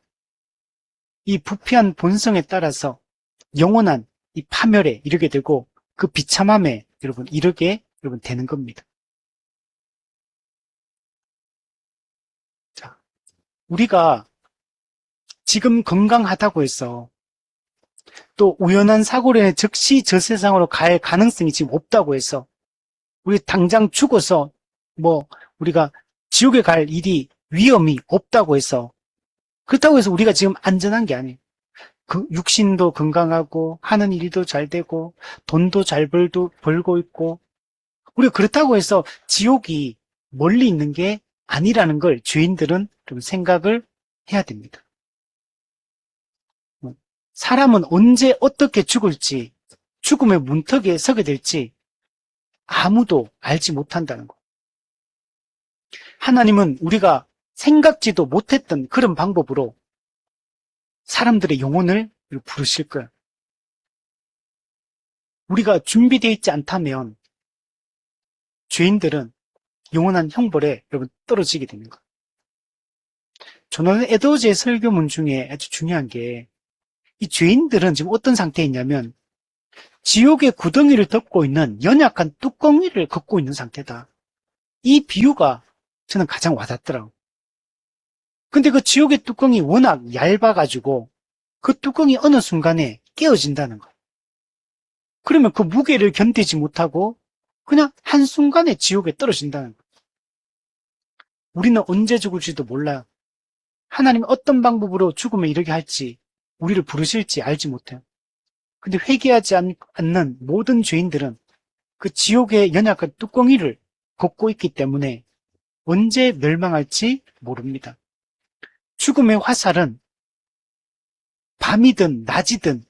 이 부패한 본성에 따라서 영원한 이 파멸에 이르게 되고 그 비참함에 여러분 이르게 여러분 되는 겁니다. 자, 우리가 지금 건강하다고 해서 또 우연한 사고로 인해 즉시 저 세상으로 갈 가능성이 지금 없다고 해서 우리 당장 죽어서 우리가 지옥에 갈 일이 위험이 없다고 해서, 그렇다고 해서 우리가 지금 안전한 게 아니에요. 그 육신도 건강하고 하는 일도 잘 되고 돈도 잘 벌고 있고, 우리가 그렇다고 해서 지옥이 멀리 있는 게 아니라는 걸 죄인들은 좀 생각을 해야 됩니다. 사람은 언제 어떻게 죽을지, 죽음의 문턱에 서게 될지 아무도 알지 못한다는 거. 하나님은 우리가 생각지도 못했던 그런 방법으로 사람들의 영혼을 부르실 거야. 우리가 준비되어 있지 않다면 죄인들은 영원한 형벌에 여러분 떨어지게 되는 거야. 조난 에드워즈의 설교문 중에 아주 중요한 게, 이 죄인들은 지금 어떤 상태에 있냐면 지옥의 구덩이를 덮고 있는 연약한 뚜껑 위를 걷고 있는 상태다. 이 비유가 저는 가장 와닿더라고요. 근데 그 지옥의 뚜껑이 워낙 얇아가지고 그 뚜껑이 어느 순간에 깨어진다는 거예요. 그러면 그 무게를 견디지 못하고 그냥 한순간에 지옥에 떨어진다는 거예요. 우리는 언제 죽을지도 몰라요. 하나님이 어떤 방법으로 죽음에 이르게 할지, 우리를 부르실지 알지 못해요. 근데 회개하지 않는 모든 죄인들은 그 지옥의 연약한 뚜껑이를 걷고 있기 때문에 언제 멸망할지 모릅니다. 죽음의 화살은 밤이든 낮이든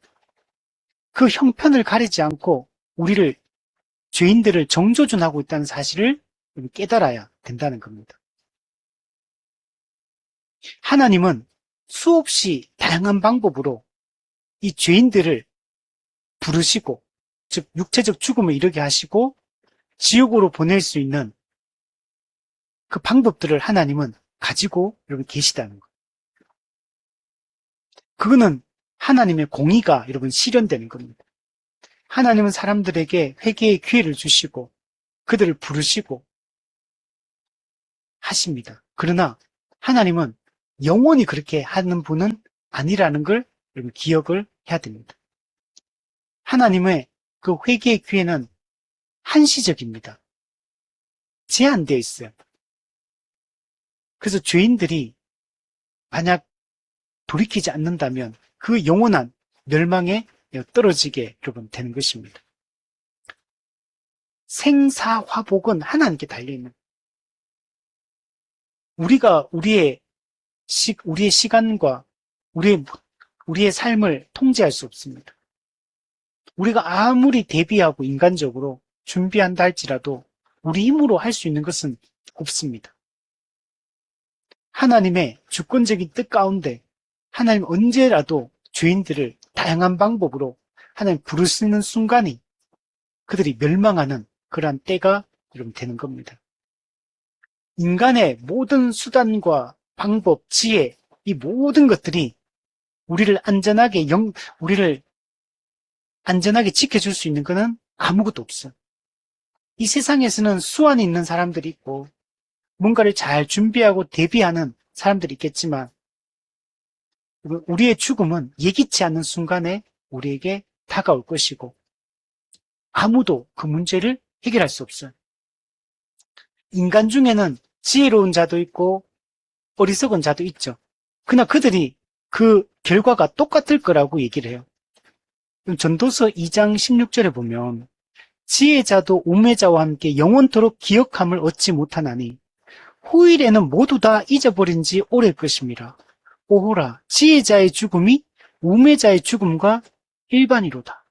그 형편을 가리지 않고 우리를, 죄인들을 정조준하고 있다는 사실을 깨달아야 된다는 겁니다. 하나님은 수없이 다양한 방법으로 이 죄인들을 부르시고, 즉 육체적 죽음을 이르게 하시고 지옥으로 보낼 수 있는 그 방법들을 하나님은 가지고 여러분 계시다는 거예요. 그거는 하나님의 공의가 여러분 실현되는 겁니다. 하나님은 사람들에게 회개의 기회를 주시고 그들을 부르시고 하십니다. 그러나 하나님은 영원히 그렇게 하는 분은 아니라는 걸 여러분 기억을 해야 됩니다. 하나님의 그 회개의 기회는 한시적입니다. 제한되어 있어요. 그래서 죄인들이 만약 돌이키지 않는다면 그 영원한 멸망에 떨어지게 여러분 되는 것입니다. 생사화복은 하나님께 달려있는, 우리가 우리의 시간과 우리의 삶을 통제할 수 없습니다. 우리가 아무리 대비하고 인간적으로 준비한다 할지라도 우리 힘으로 할 수 있는 것은 없습니다. 하나님의 주권적인 뜻 가운데 하나님 언제라도 죄인들을 다양한 방법으로 하나님 부르시는 순간이 그들이 멸망하는 그러한 때가 여러분 되는 겁니다. 인간의 모든 수단과 방법, 지혜, 이 모든 것들이 우리를 안전하게 지켜줄 수 있는 것은 아무것도 없어요. 이 세상에서는 수완이 있는 사람들이 있고 뭔가를 잘 준비하고 대비하는 사람들이 있겠지만 우리의 죽음은 예기치 않는 순간에 우리에게 다가올 것이고 아무도 그 문제를 해결할 수 없어요. 인간 중에는 지혜로운 자도 있고 어리석은 자도 있죠. 그러나 그들이 그 결과가 똑같을 거라고 얘기를 해요. 전도서 2장 16절에 보면 지혜자도 우매자와 함께 영원토록 기억함을 얻지 못하나니 후일에는 모두 다 잊어버린 지 오래일 것입니다. 오호라, 지혜자의 죽음이 우매자의 죽음과 일반이로다.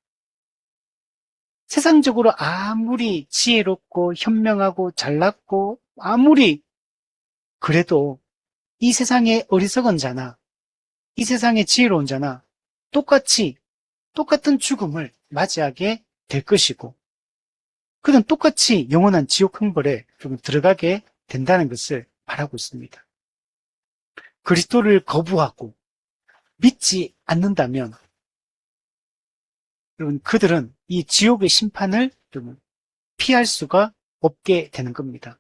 세상적으로 아무리 지혜롭고 현명하고 잘났고 아무리 그래도 이 세상의 어리석은 자나 이 세상의 지혜로운 자나 똑같은 죽음을 맞이하게 될 것이고 그는 똑같이 영원한 지옥 형벌에 들어가게 된다는 것을 말하고 있습니다. 그리스도를 거부하고 믿지 않는다면 여러분 그들은 이 지옥의 심판을 피할 수가 없게 되는 겁니다.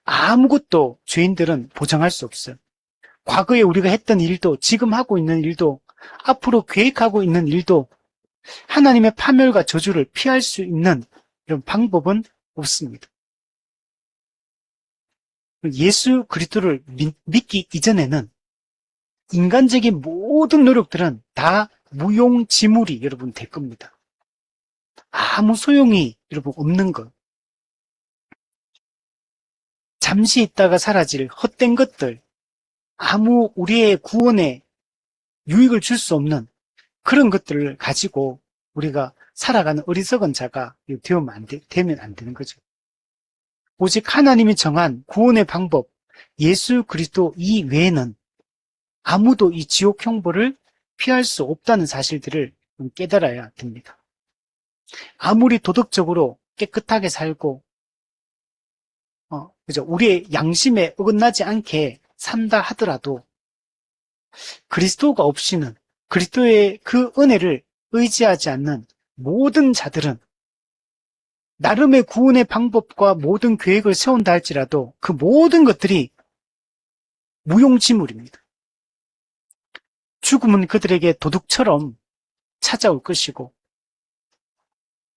아무것도 죄인들은 보장할 수 없어요. 과거에 우리가 했던 일도 지금 하고 있는 일도 앞으로 계획하고 있는 일도 하나님의 파멸과 저주를 피할 수 있는 이런 방법은 없습니다. 예수 그리스도를 믿기 이전에는 인간적인 모든 노력들은 다 무용지물이 여러분 될 겁니다. 아무 소용이 여러분 없는 것. 잠시 있다가 사라질 헛된 것들, 아무 우리의 구원에 유익을 줄 수 없는 그런 것들을 가지고 우리가 살아가는 어리석은 자가 되면 안 되는 거죠. 오직 하나님이 정한 구원의 방법, 예수 그리스도 이외에는 아무도 이 지옥 형벌을 피할 수 없다는 사실들을 깨달아야 됩니다. 아무리 도덕적으로 깨끗하게 살고 그죠? 우리의 양심에 어긋나지 않게 산다 하더라도 그리스도가 없이는 그리스도의 그 은혜를 의지하지 않는 모든 자들은 나름의 구원의 방법과 모든 계획을 세운다 할지라도 그 모든 것들이 무용지물입니다. 죽음은 그들에게 도둑처럼 찾아올 것이고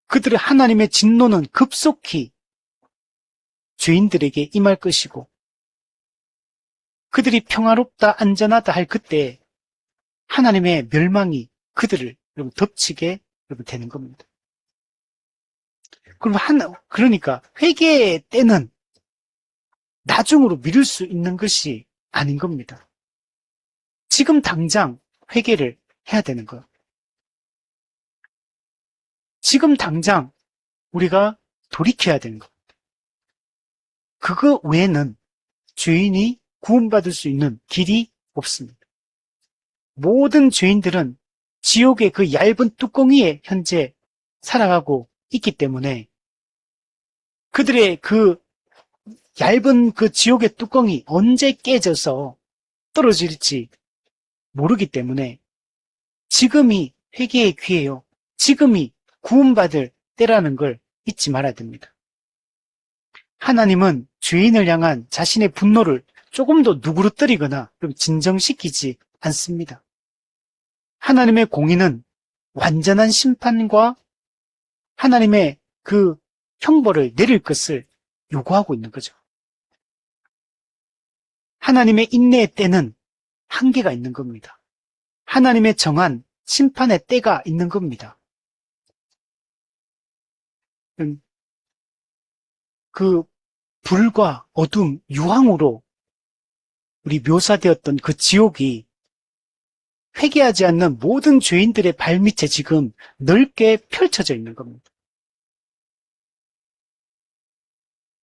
그들의 하나님의 진노는 급속히 죄인들에게 임할 것이고 그들이 평화롭다 안전하다 할 그때 하나님의 멸망이 그들을 덮치게 되는 겁니다. 그러니까 회개의 때는 나중으로 미룰 수 있는 것이 아닌 겁니다. 지금 당장 회개를 해야 되는 거예요. 지금 당장 우리가 돌이켜야 되는 겁니다. 그거 외에는 죄인이 구원받을 수 있는 길이 없습니다. 모든 죄인들은 지옥의 그 얇은 뚜껑 위에 현재 살아가고 있기 때문에 그들의 그 얇은 그 지옥의 뚜껑이 언제 깨져서 떨어질지 모르기 때문에 지금이 회개의 기회요. 지금이 구원받을 때라는 걸 잊지 말아야 됩니다. 하나님은 죄인을 향한 자신의 분노를 조금도 누그러뜨리거나 진정시키지 않습니다. 하나님의 공의는 완전한 심판과 하나님의 그 형벌을 내릴 것을 요구하고 있는 거죠. 하나님의 인내의 때는 한계가 있는 겁니다. 하나님의 정한 심판의 때가 있는 겁니다. 그 불과 어둠, 유황으로 우리 묘사되었던 그 지옥이 회개하지 않는 모든 죄인들의 발밑에 지금 넓게 펼쳐져 있는 겁니다.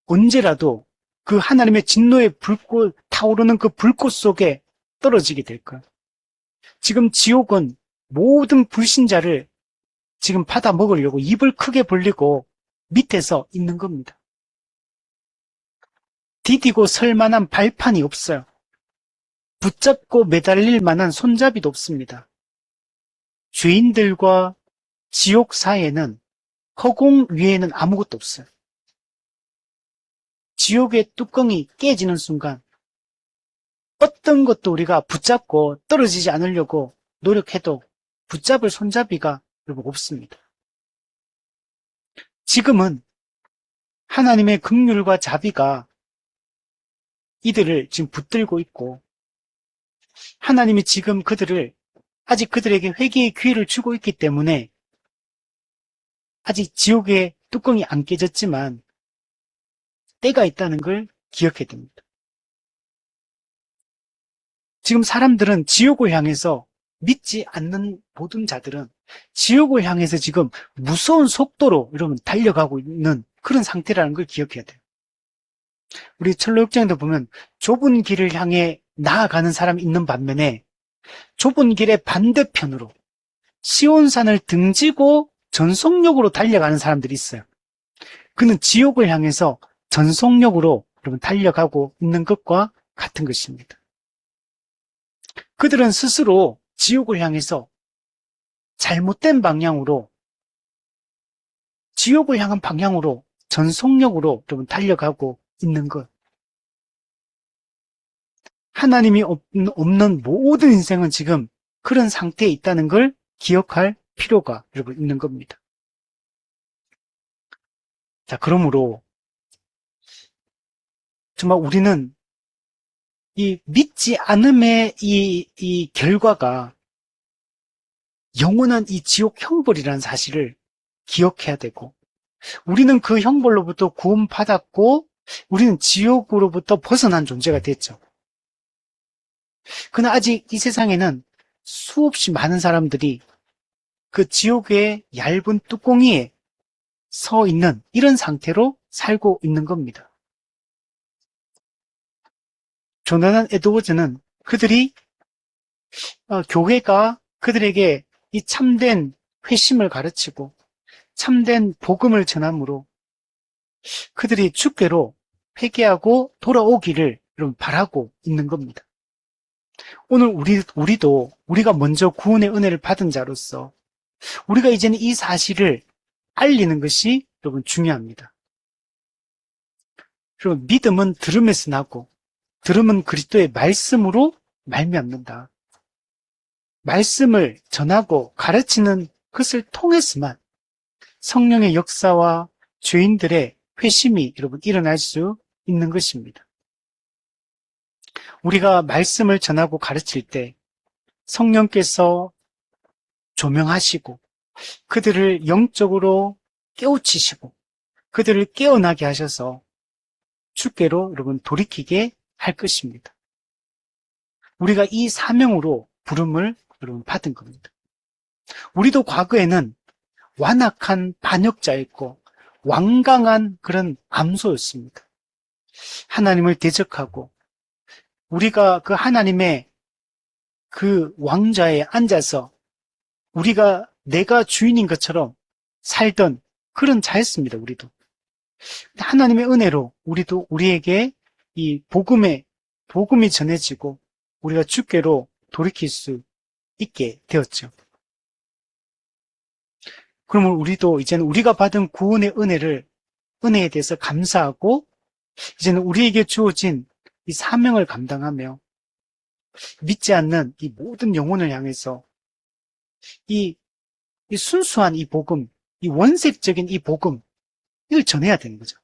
언제라도 그 하나님의 진노의 불꽃, 타오르는 그 불꽃 속에 떨어지게 될 거예요. 지금 지옥은 모든 불신자를 지금 받아 먹으려고 입을 크게 벌리고 밑에서 있는 겁니다. 디디고 설 만한 발판이 없어요. 붙잡고 매달릴 만한 손잡이도 없습니다. 죄인들과 지옥 사이에는 허공 위에는 아무것도 없어요. 지옥의 뚜껑이 깨지는 순간 어떤 것도 우리가 붙잡고 떨어지지 않으려고 노력해도 붙잡을 손잡이가 여러분 없습니다. 지금은 하나님의 긍휼과 자비가 이들을 지금 붙들고 있고 하나님이 지금 아직 그들에게 회개의 기회를 주고 있기 때문에 아직 지옥의 뚜껑이 안 깨졌지만 때가 있다는 걸 기억해야 됩니다. 지금 사람들은 지옥을 향해서 믿지 않는 모든 자들은 지옥을 향해서 지금 무서운 속도로 여러분 달려가고 있는 그런 상태라는 걸 기억해야 돼요. 우리 철로역정에도 보면 좁은 길을 향해 나아가는 사람이 있는 반면에 좁은 길의 반대편으로 시온산을 등지고 전속력으로 달려가는 사람들이 있어요. 그는 지옥을 향해서 전속력으로 여러분 달려가고 있는 것과 같은 것입니다. 그들은 스스로 지옥을 향해서 잘못된 방향으로 지옥을 향한 방향으로 전속력으로 여러분 달려가고 있는 것. 하나님이 없는 모든 인생은 지금 그런 상태에 있다는 걸 기억할 필요가 여러분 있는 겁니다. 자, 그러므로 정말 우리는 이 믿지 않음의 이 결과가 영원한 이 지옥 형벌이라는 사실을 기억해야 되고 우리는 그 형벌로부터 구원받았고 우리는 지옥으로부터 벗어난 존재가 됐죠. 그러나 아직 이 세상에는 수없이 많은 사람들이 그 지옥의 얇은 뚜껑이에 서 있는 이런 상태로 살고 있는 겁니다. 조나단 에드워즈는 그들이 교회가 그들에게 이 참된 회심을 가르치고 참된 복음을 전함으로 그들이 주께로 회개하고 돌아오기를 여러분 바라고 있는 겁니다. 오늘 우리도 우리가 먼저 구원의 은혜를 받은 자로서 우리가 이제는 이 사실을 알리는 것이 여러분 중요합니다. 여러분 믿음은 들음에서 나고 들음은 그리스도의 말씀으로 말미암는다. 말씀을 전하고 가르치는 것을 통해서만 성령의 역사와 죄인들의 회심이 여러분 일어날 수 있는 것입니다. 우리가 말씀을 전하고 가르칠 때 성령께서 조명하시고 그들을 영적으로 깨우치시고 그들을 깨어나게 하셔서 주께로 여러분 돌이키게 할 것입니다. 우리가 이 사명으로 부름을 여러분 받은 겁니다. 우리도 과거에는 완악한 반역자였고 완강한 그런 암소였습니다. 하나님을 대적하고 우리가 그 하나님의 그 왕좌에 앉아서 내가 주인인 것처럼 살던 그런 자였습니다. 우리도. 하나님의 은혜로 우리에게 이 복음이 전해지고 우리가 주께로 돌이킬 수 있게 되었죠. 그러면 우리도 이제는 우리가 받은 구원의 은혜에 대해서 감사하고 이제는 우리에게 주어진 이 사명을 감당하며 믿지 않는 이 모든 영혼을 향해서 이 순수한 이 복음, 이 원색적인 이 복음, 이걸 전해야 되는 거죠.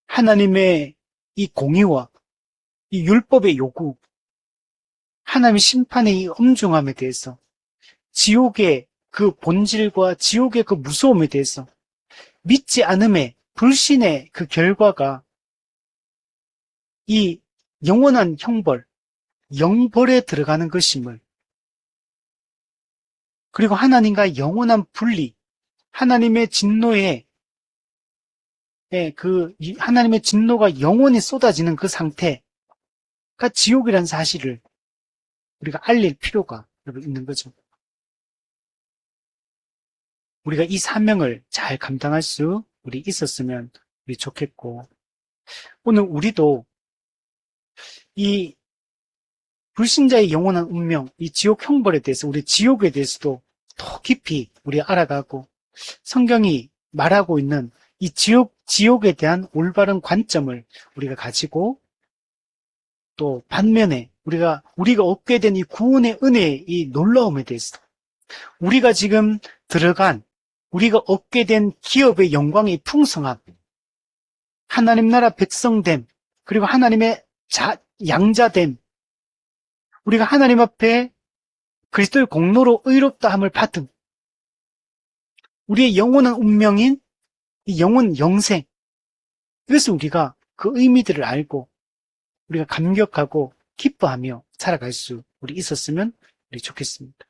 하나님의 이 공의와 이 율법의 요구, 하나님의 심판의 이 엄중함에 대해서, 지옥의 그 본질과 지옥의 그 무서움에 대해서 믿지 않음의 불신의 그 결과가 이 영원한 형벌, 영벌에 들어가는 것임을, 그리고 하나님과 영원한 분리, 하나님의 진노에 하나님의 진노가 영원히 쏟아지는 그 상태가 지옥이라는 사실을 우리가 알릴 필요가 있는 거죠. 우리가 이 사명을 잘 감당할 수 우리 있었으면 우리 좋겠고, 오늘 우리도 이 불신자의 영원한 운명, 이 지옥 형벌에 대해서, 우리 지옥에 대해서도 더 깊이 우리 알아가고, 성경이 말하고 있는 이 지옥에 대한 올바른 관점을 우리가 가지고, 또 반면에 우리가 얻게 된 이 구원의 은혜의 이 놀라움에 대해서, 우리가 지금 우리가 얻게 된 기업의 영광의 풍성함, 하나님 나라 백성됨, 그리고 하나님의 양자됨, 우리가 하나님 앞에 그리스도의 공로로 의롭다함을 받은 우리의 영원한 운명인 이 영원 영생, 이것을 우리가 그 의미들을 알고 우리가 감격하고 기뻐하며 살아갈 수 우리 있었으면 우리 좋겠습니다.